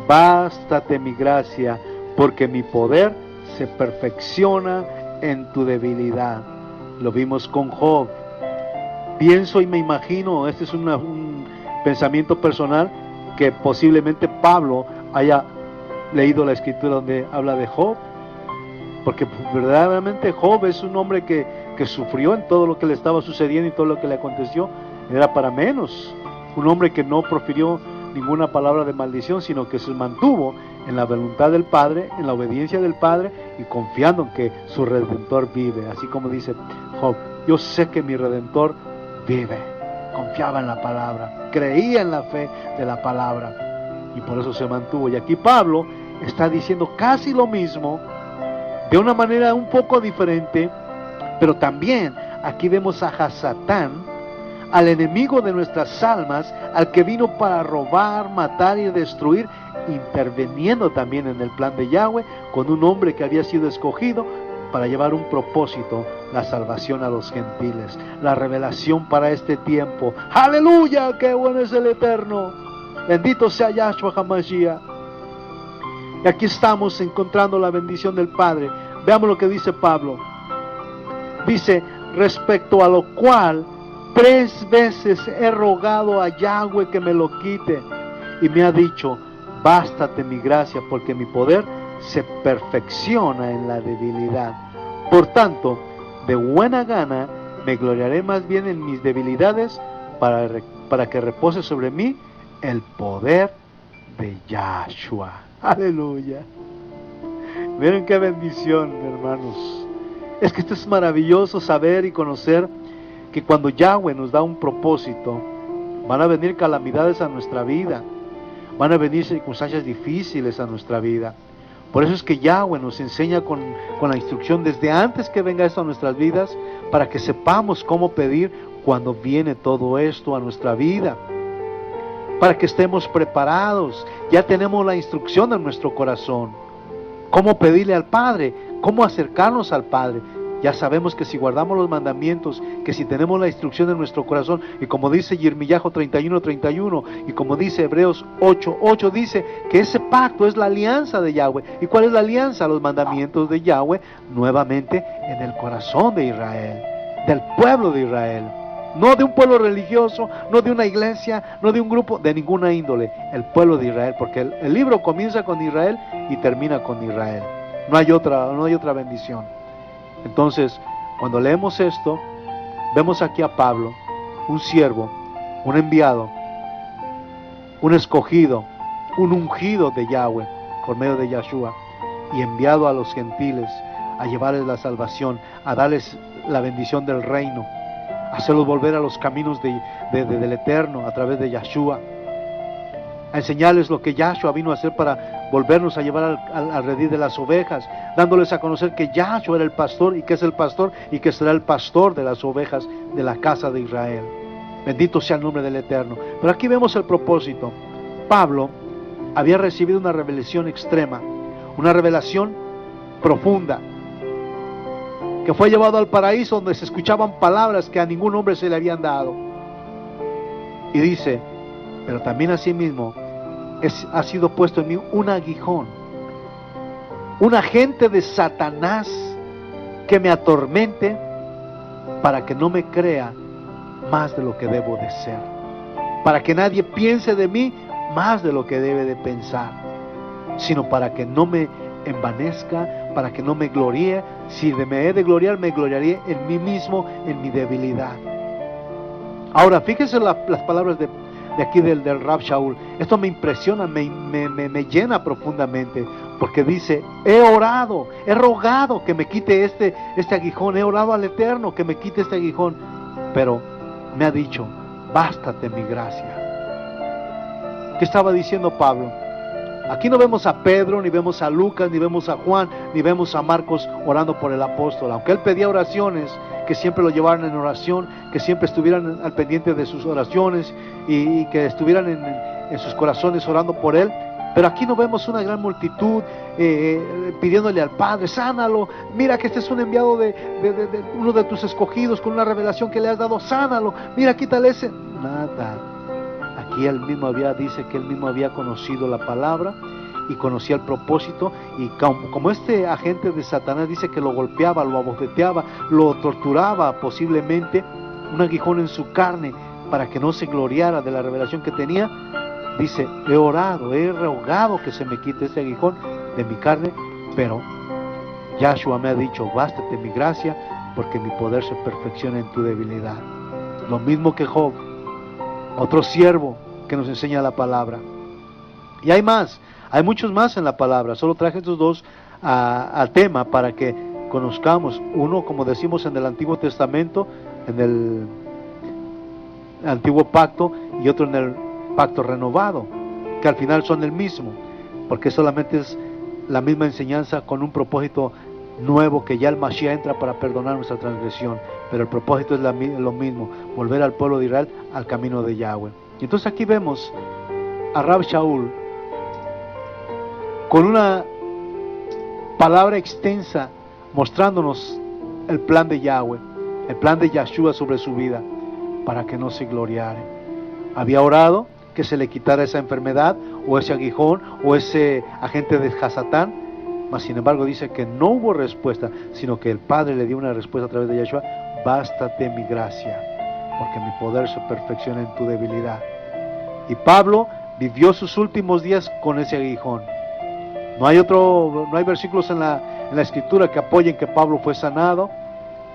Speaker 1: bástate mi gracia, porque mi poder se perfecciona en tu debilidad. Lo vimos con Job. Pienso y me imagino, este es un pensamiento personal, que posiblemente Pablo haya leído la escritura donde habla de Job, porque verdaderamente Job es un hombre que sufrió en todo lo que le estaba sucediendo y todo lo que le aconteció. Era para menos, un hombre que no profirió ninguna palabra de maldición, sino que se mantuvo en la voluntad del Padre, en la obediencia del Padre y confiando en que su Redentor vive. Así como dice Job, yo sé que mi Redentor vive. Confiaba en la palabra, creía en la fe de la palabra y por eso se mantuvo. Y aquí Pablo está diciendo casi lo mismo, de una manera un poco diferente, pero también aquí vemos a Hasatán, al enemigo de nuestras almas, al que vino para robar, matar y destruir, interviniendo también en el plan de Yahweh con un hombre que había sido escogido para llevar un propósito, la salvación a los gentiles, la revelación para este tiempo. ¡Aleluya! ¡Qué bueno es el Eterno! Bendito sea Yahshua HaMashiach. Y aquí estamos encontrando la bendición del Padre. Veamos lo que dice Pablo. Dice, respecto a lo cual 3 veces he rogado a Yahweh que me lo quite, y me ha dicho, bástate mi gracia, porque mi poder se perfecciona en la debilidad. Por tanto, de buena gana me gloriaré más bien en mis debilidades, para que repose sobre mí el poder de Yahshua. Aleluya. Miren qué bendición, hermanos. Es que esto es maravilloso, saber y conocer que cuando Yahweh nos da un propósito, van a venir calamidades a nuestra vida, van a venir circunstancias difíciles a nuestra vida. Por eso es que Yahweh nos enseña con la instrucción desde antes que venga esto a nuestras vidas, para que sepamos cómo pedir cuando viene todo esto a nuestra vida, para que estemos preparados. Ya tenemos la instrucción en nuestro corazón, cómo pedirle al Padre, cómo acercarnos al Padre. Ya sabemos que si guardamos los mandamientos, que si tenemos la instrucción en nuestro corazón, y como dice Yirmiyahu 31:31, y como dice Hebreos 8:8, dice que ese pacto es la alianza de Yahweh. ¿Y cuál es la alianza? Los mandamientos de Yahweh, nuevamente en el corazón de Israel, del pueblo de Israel. No de un pueblo religioso, no de una iglesia, no de un grupo, de ninguna índole. El pueblo de Israel, porque el libro comienza con Israel y termina con Israel. No hay otra bendición. Entonces, cuando leemos esto, vemos aquí a Pablo, un siervo, un enviado, un escogido, un ungido de Yahweh por medio de Yahshua, y enviado a los gentiles a llevarles la salvación, a darles la bendición del reino, a hacerlos volver a los caminos del Eterno a través de Yahshua, a enseñarles lo que Yahshua vino a hacer para volvernos a llevar al redil de las ovejas, dándoles a conocer que Yahshua era el pastor, y que es el pastor, y que será el pastor de las ovejas de la casa de Israel. Bendito sea el nombre del Eterno. Pero aquí vemos el propósito. Pablo había recibido una revelación extrema, una revelación profunda, que fue llevado al paraíso, donde se escuchaban palabras que a ningún hombre se le habían dado. Y dice, pero también asimismo ha sido puesto en mí un aguijón, un agente de Satanás que me atormente, para que no me crea más de lo que debo de ser, para que nadie piense de mí más de lo que debe de pensar, sino para que no me envanezca, para que no me gloríe. Si me he de gloriar, me gloriaré en mí mismo, en mi debilidad. Ahora, fíjense las palabras de aquí del Rab Shaul. Esto me impresiona, me llena profundamente, porque dice, he orado, he rogado que me quite este aguijón, he orado al Eterno que me quite este aguijón, pero me ha dicho, bástate mi gracia. ¿Qué estaba diciendo Pablo? Aquí no vemos a Pedro, ni vemos a Lucas, ni vemos a Juan, ni vemos a Marcos orando por el apóstol. Aunque él pedía oraciones, que siempre lo llevaran en oración, que siempre estuvieran al pendiente de sus oraciones, y que estuvieran en sus corazones orando por él. Pero aquí no vemos una gran multitud pidiéndole al Padre, sánalo, mira que este es un enviado de uno de tus escogidos con una revelación que le has dado, sánalo, mira, quítale ese. Nada. Aquí él mismo dice que él mismo había conocido la palabra y conocía el propósito, y como este agente de Satanás dice que lo golpeaba, lo abofeteaba, lo torturaba posiblemente, un aguijón en su carne, para que no se gloriara de la revelación que tenía. Dice, he orado, he rogado que se me quite ese aguijón de mi carne, pero Yahshua me ha dicho, bástate mi gracia, porque mi poder se perfecciona en tu debilidad. Lo mismo que Job, otro siervo que nos enseña la palabra. Y hay más. Hay muchos más en la palabra, solo traje estos dos al tema para que conozcamos. Uno, como decimos en el Antiguo Testamento, en el Antiguo Pacto, y otro en el Pacto Renovado, que al final son el mismo, porque solamente es la misma enseñanza con un propósito nuevo, que ya el Mashiach entra para perdonar nuestra transgresión, pero el propósito es lo mismo, volver al pueblo de Israel al camino de Yahweh. Y entonces aquí vemos a Rab Shaul con una palabra extensa mostrándonos el plan de Yahweh, el plan de Yahshua sobre su vida, para que no se gloriare. Había orado que se le quitara esa enfermedad, o ese aguijón, o ese agente de Hasatán, mas sin embargo dice que no hubo respuesta, sino que el Padre le dio una respuesta a través de Yahshua: bástate mi gracia, porque mi poder se perfecciona en tu debilidad. Y Pablo vivió sus últimos días con ese aguijón. No hay versículos en la escritura que apoyen que Pablo fue sanado,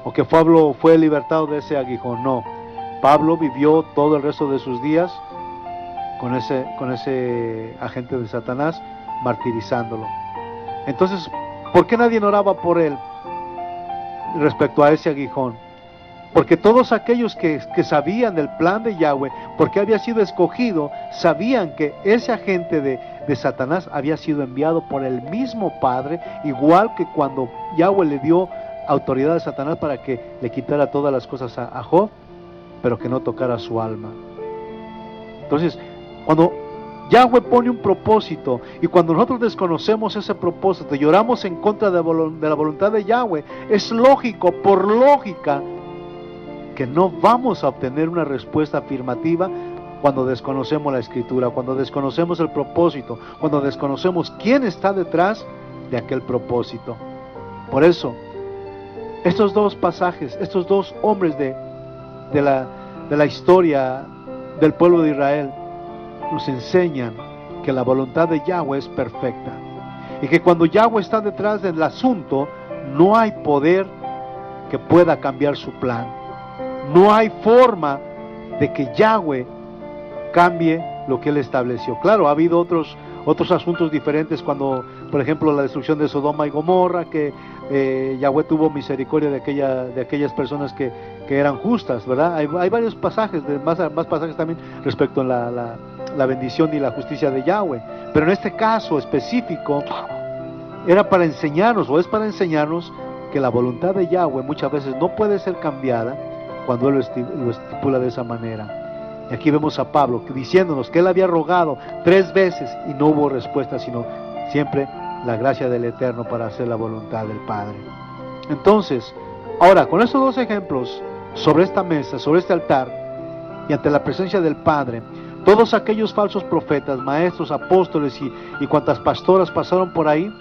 Speaker 1: o que Pablo fue libertado de ese aguijón. No, Pablo vivió todo el resto de sus días con ese agente de Satanás, martirizándolo. Entonces, ¿por qué nadie oraba por él respecto a ese aguijón? Porque todos aquellos que sabían del plan de Yahweh, porque había sido escogido, sabían que ese agente de Satanás había sido enviado por el mismo Padre, igual que cuando Yahweh le dio autoridad a Satanás para que le quitara todas las cosas a Job, pero que no tocara su alma. Entonces, cuando Yahweh pone un propósito, y cuando nosotros desconocemos ese propósito y oramos en contra de la voluntad de Yahweh, es lógico, por lógica, que no vamos a obtener una respuesta afirmativa cuando desconocemos la Escritura, cuando desconocemos el propósito, cuando desconocemos quién está detrás de aquel propósito. Por eso, estos dos pasajes, estos dos hombres de la historia del pueblo de Israel, nos enseñan que la voluntad de Yahweh es perfecta, y que cuando Yahweh está detrás del asunto, no hay poder que pueda cambiar su plan. No hay forma de que Yahweh cambie lo que Él estableció. Claro, ha habido otros asuntos diferentes, cuando, por ejemplo, la destrucción de Sodoma y Gomorra, que Yahweh tuvo misericordia de aquellas personas que eran justas, ¿verdad? Hay varios pasajes, más pasajes también respecto a la bendición y la justicia de Yahweh. Pero en este caso específico, era para enseñarnos, o es para enseñarnos, que la voluntad de Yahweh muchas veces no puede ser cambiada cuando Él lo estipula de esa manera. Y aquí vemos a Pablo diciéndonos que él había rogado 3 veces y no hubo respuesta, sino siempre la gracia del Eterno para hacer la voluntad del Padre. Entonces, ahora, con estos dos ejemplos, sobre esta mesa, sobre este altar, y ante la presencia del Padre, todos aquellos falsos profetas, maestros, apóstoles y cuantas pastoras pasaron por ahí,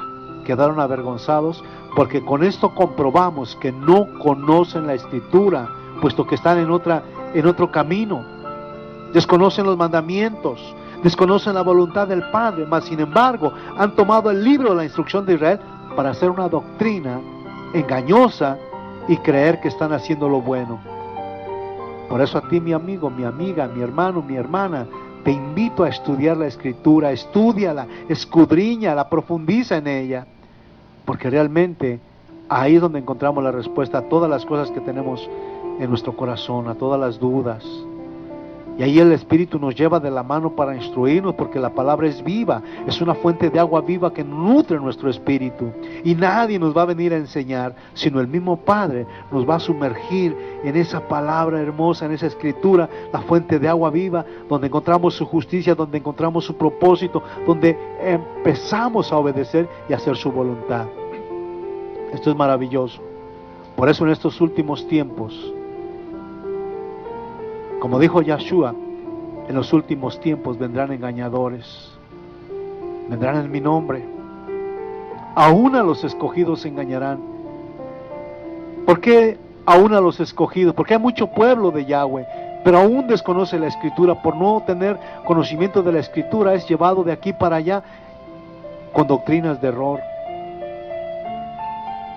Speaker 1: quedaron avergonzados, porque con esto comprobamos que no conocen la Escritura, puesto que están en otro camino. Desconocen los mandamientos, desconocen la voluntad del Padre, mas sin embargo han tomado el libro de la instrucción de Israel para hacer una doctrina engañosa y creer que están haciendo lo bueno. Por eso a ti, mi amigo, mi amiga, mi hermano, mi hermana, te invito a estudiar la Escritura. Estúdiala, escudriñala, profundiza en ella, porque realmente ahí es donde encontramos la respuesta a todas las cosas que tenemos en nuestro corazón, a todas las dudas. Y ahí el Espíritu nos lleva de la mano para instruirnos, porque la palabra es viva, es una fuente de agua viva que nutre nuestro espíritu. Y nadie nos va a venir a enseñar, sino el mismo Padre nos va a sumergir en esa palabra hermosa, en esa Escritura, la fuente de agua viva, donde encontramos su justicia, donde encontramos su propósito, donde empezamos a obedecer y a hacer su voluntad. Esto es maravilloso. Por eso en estos últimos tiempos, como dijo Yahshua, en los últimos tiempos vendrán engañadores, vendrán en mi nombre, aún a los escogidos engañarán. ¿Por qué aún a los escogidos? Porque hay mucho pueblo de Yahweh, pero aún desconoce la Escritura. Por no tener conocimiento de la Escritura, es llevado de aquí para allá con doctrinas de error,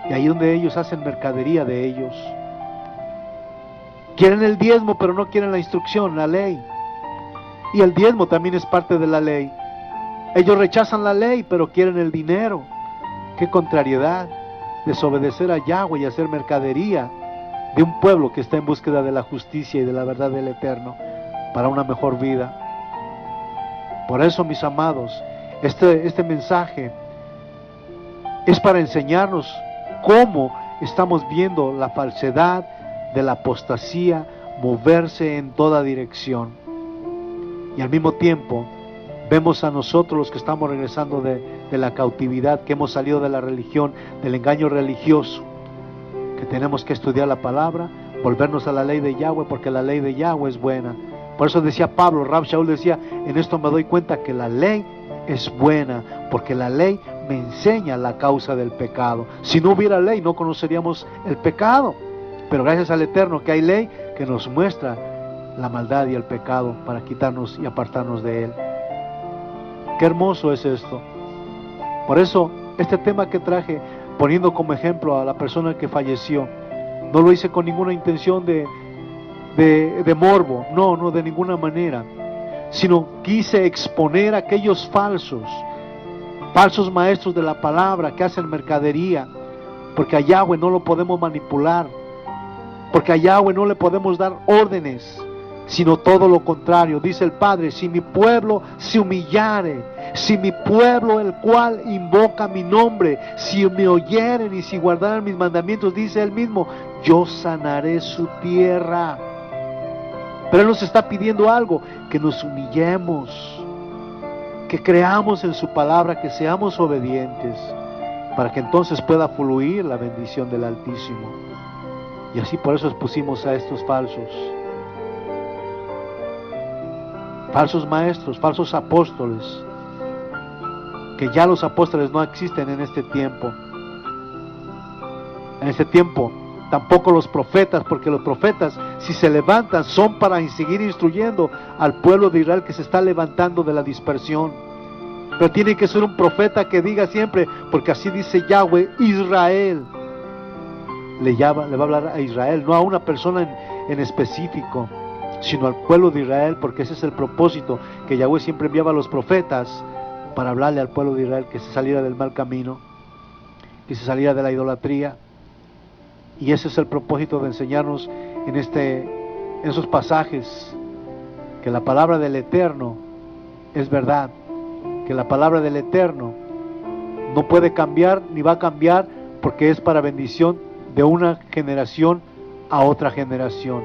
Speaker 1: y ahí donde ellos hacen mercadería de ellos. Quieren el diezmo, pero no quieren la instrucción, la ley. Y el diezmo también es parte de la ley. Ellos rechazan la ley, pero quieren el dinero. ¡Qué contrariedad! Desobedecer a Yahweh y hacer mercadería de un pueblo que está en búsqueda de la justicia y de la verdad del Eterno para una mejor vida. Por eso, mis amados, este mensaje es para enseñarnos cómo estamos viendo la falsedad de la apostasía moverse en toda dirección. Y al mismo tiempo vemos a nosotros los que estamos regresando de la cautividad, que hemos salido de la religión, del engaño religioso, que tenemos que estudiar la palabra, volvernos a la ley de Yahweh, porque la ley de Yahweh es buena. Por eso decía Pablo, Rab Shaul decía, en esto me doy cuenta que la ley es buena, porque la ley me enseña la causa del pecado. Si no hubiera ley, no conoceríamos el pecado, pero gracias al Eterno que hay ley que nos muestra la maldad y el pecado para quitarnos y apartarnos de él. Qué hermoso es esto. Por eso este tema que traje, poniendo como ejemplo a la persona que falleció, no lo hice con ninguna intención de morbo, no, de ninguna manera, sino quise exponer a aquellos falsos maestros de la palabra que hacen mercadería, porque a Yahweh no lo podemos manipular, porque a Yahweh no le podemos dar órdenes, sino todo lo contrario. Dice el Padre, si mi pueblo se humillare, si mi pueblo el cual invoca mi nombre, si me oyeren y si guardaran mis mandamientos, dice él mismo, yo sanaré su tierra. Pero él nos está pidiendo algo, que nos humillemos, que creamos en su palabra, que seamos obedientes, para que entonces pueda fluir la bendición del Altísimo. Y así por eso expusimos a estos falsos maestros, falsos apóstoles, que ya los apóstoles no existen en este tiempo. En este tiempo tampoco los profetas, porque los profetas, si se levantan, son para seguir instruyendo al pueblo de Israel que se está levantando de la dispersión. Pero tiene que ser un profeta que diga siempre, porque así dice Yahweh, Israel. Le va a hablar a Israel, no a una persona en específico, sino al pueblo de Israel, porque ese es el propósito, que Yahweh siempre enviaba a los profetas para hablarle al pueblo de Israel que se saliera del mal camino, que se saliera de la idolatría. Y ese es el propósito de enseñarnos en esos pasajes, que la palabra del Eterno es verdad, que la palabra del Eterno no puede cambiar ni va a cambiar, porque es para bendición de una generación a otra generación.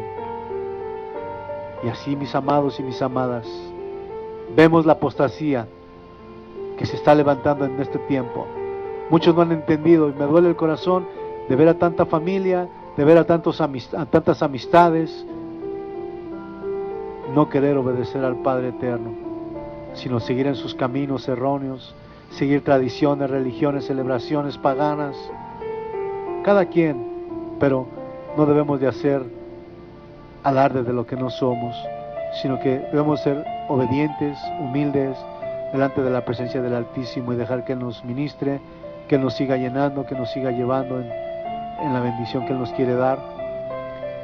Speaker 1: Y así, mis amados y mis amadas, vemos la apostasía que se está levantando en este tiempo. Muchos no han entendido, y me duele el corazón de ver a tanta familia, de ver a tantas amistades no querer obedecer al Padre Eterno, sino seguir en sus caminos erróneos, seguir tradiciones, religiones, celebraciones paganas, cada quien, pero no debemos de hacer alarde de lo que no somos, sino que debemos ser obedientes, humildes, delante de la presencia del Altísimo, y dejar que Él nos ministre, que Él nos siga llenando, que nos siga llevando en la bendición que Él nos quiere dar,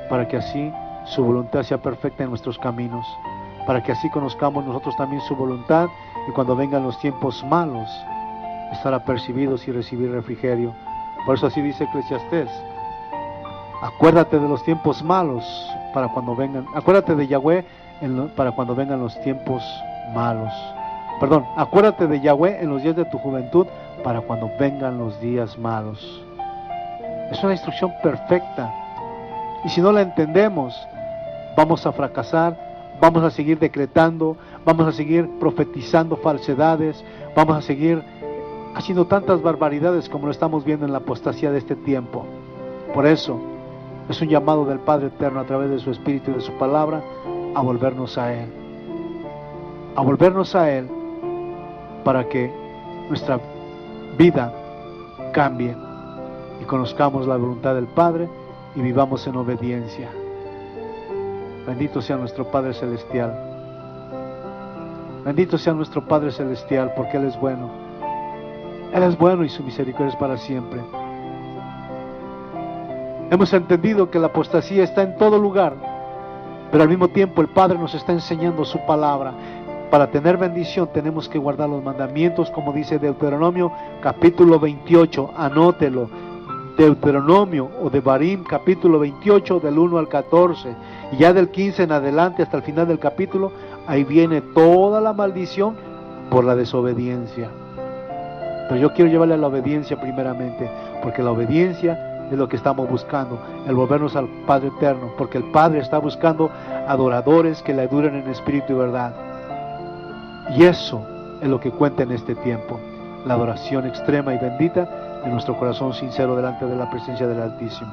Speaker 1: para que así su voluntad sea perfecta en nuestros caminos, para que así conozcamos nosotros también su voluntad, y cuando vengan los tiempos malos, estar apercibidos y recibir refrigerio. Por eso así dice Eclesiastés: acuérdate de los tiempos malos para cuando vengan, acuérdate de Yahweh para cuando vengan los tiempos malos. Perdón, acuérdate de Yahweh en los días de tu juventud para cuando vengan los días malos. Es una instrucción perfecta, y si no la entendemos, vamos a fracasar, vamos a seguir decretando, vamos a seguir profetizando falsedades, vamos a seguir haciendo tantas barbaridades como lo estamos viendo en la apostasía de este tiempo. Por eso es un llamado del Padre Eterno a través de su Espíritu y de su palabra a volvernos a Él, para que nuestra vida cambie y conozcamos la voluntad del Padre y vivamos en obediencia. Bendito sea nuestro Padre Celestial. Bendito sea nuestro Padre Celestial, porque Él es bueno. Él es bueno y su misericordia es para siempre. Hemos entendido que la apostasía está en todo lugar, pero al mismo tiempo el Padre nos está enseñando su palabra. Para tener bendición tenemos que guardar los mandamientos, como dice Deuteronomio capítulo 28, anótelo. Deuteronomio o Devarim capítulo 28 del 1 al 14, y ya del 15 en adelante hasta el final del capítulo, ahí viene toda la maldición por la desobediencia. Pero yo quiero llevarle a la obediencia primeramente, porque la obediencia es lo que estamos buscando, el volvernos al Padre eterno, porque el Padre está buscando adoradores que le adoren en espíritu y verdad. Y eso es lo que cuenta en este tiempo, la adoración extrema y bendita de nuestro corazón sincero delante de la presencia del Altísimo.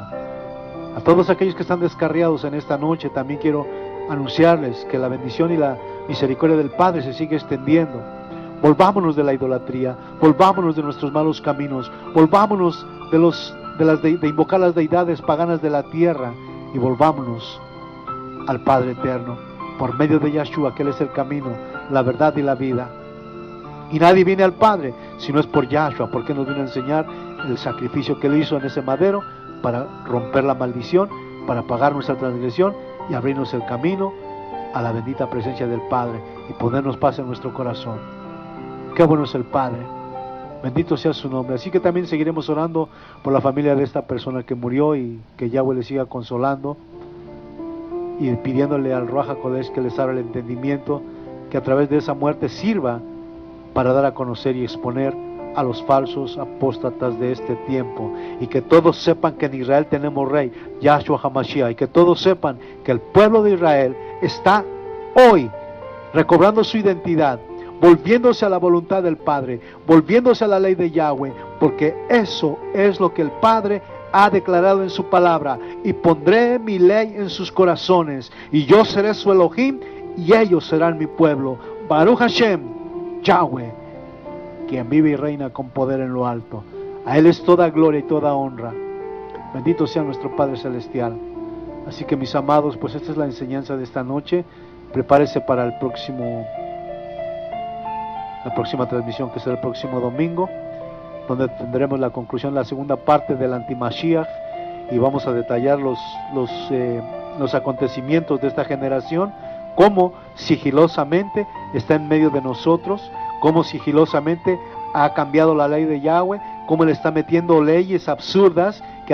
Speaker 1: A todos aquellos que están descarriados en esta noche, también quiero anunciarles que la bendición y la misericordia del Padre se sigue extendiendo. Volvámonos de la idolatría, volvámonos de nuestros malos caminos, volvámonos de invocar las deidades paganas de la tierra, y volvámonos al Padre eterno, por medio de Yahshua, que Él es el camino, la verdad y la vida. Y nadie viene al Padre si no es por Yahshua, porque nos viene a enseñar el sacrificio que Él hizo en ese madero para romper la maldición, para pagar nuestra transgresión y abrirnos el camino a la bendita presencia del Padre y ponernos paz en nuestro corazón. Qué bueno es el Padre, bendito sea su nombre. Así que también seguiremos orando por la familia de esta persona que murió, y que Yahweh le siga consolando, y pidiéndole al Ruach HaKodesh que les abra el entendimiento, que a través de esa muerte sirva para dar a conocer y exponer a los falsos apóstatas de este tiempo, y que todos sepan que en Israel tenemos rey, Yahshua HaMashiach, y que todos sepan que el pueblo de Israel está hoy recobrando su identidad, volviéndose a la voluntad del Padre, volviéndose a la ley de Yahweh, porque eso es lo que el Padre ha declarado en su palabra: y pondré mi ley en sus corazones, y yo seré su Elohim, y ellos serán mi pueblo. Baruch Hashem, Yahweh, quien vive y reina con poder en lo alto. A Él es toda gloria y toda honra. Bendito sea nuestro Padre Celestial. Así que, mis amados, pues esta es la enseñanza de esta noche. Prepárese para la próxima transmisión, que será el próximo domingo, donde tendremos la conclusión, la segunda parte del Antimashiach, y vamos a detallar los acontecimientos de esta generación, cómo sigilosamente está en medio de nosotros, cómo sigilosamente ha cambiado la ley de Yahweh, cómo le está metiendo leyes absurdas que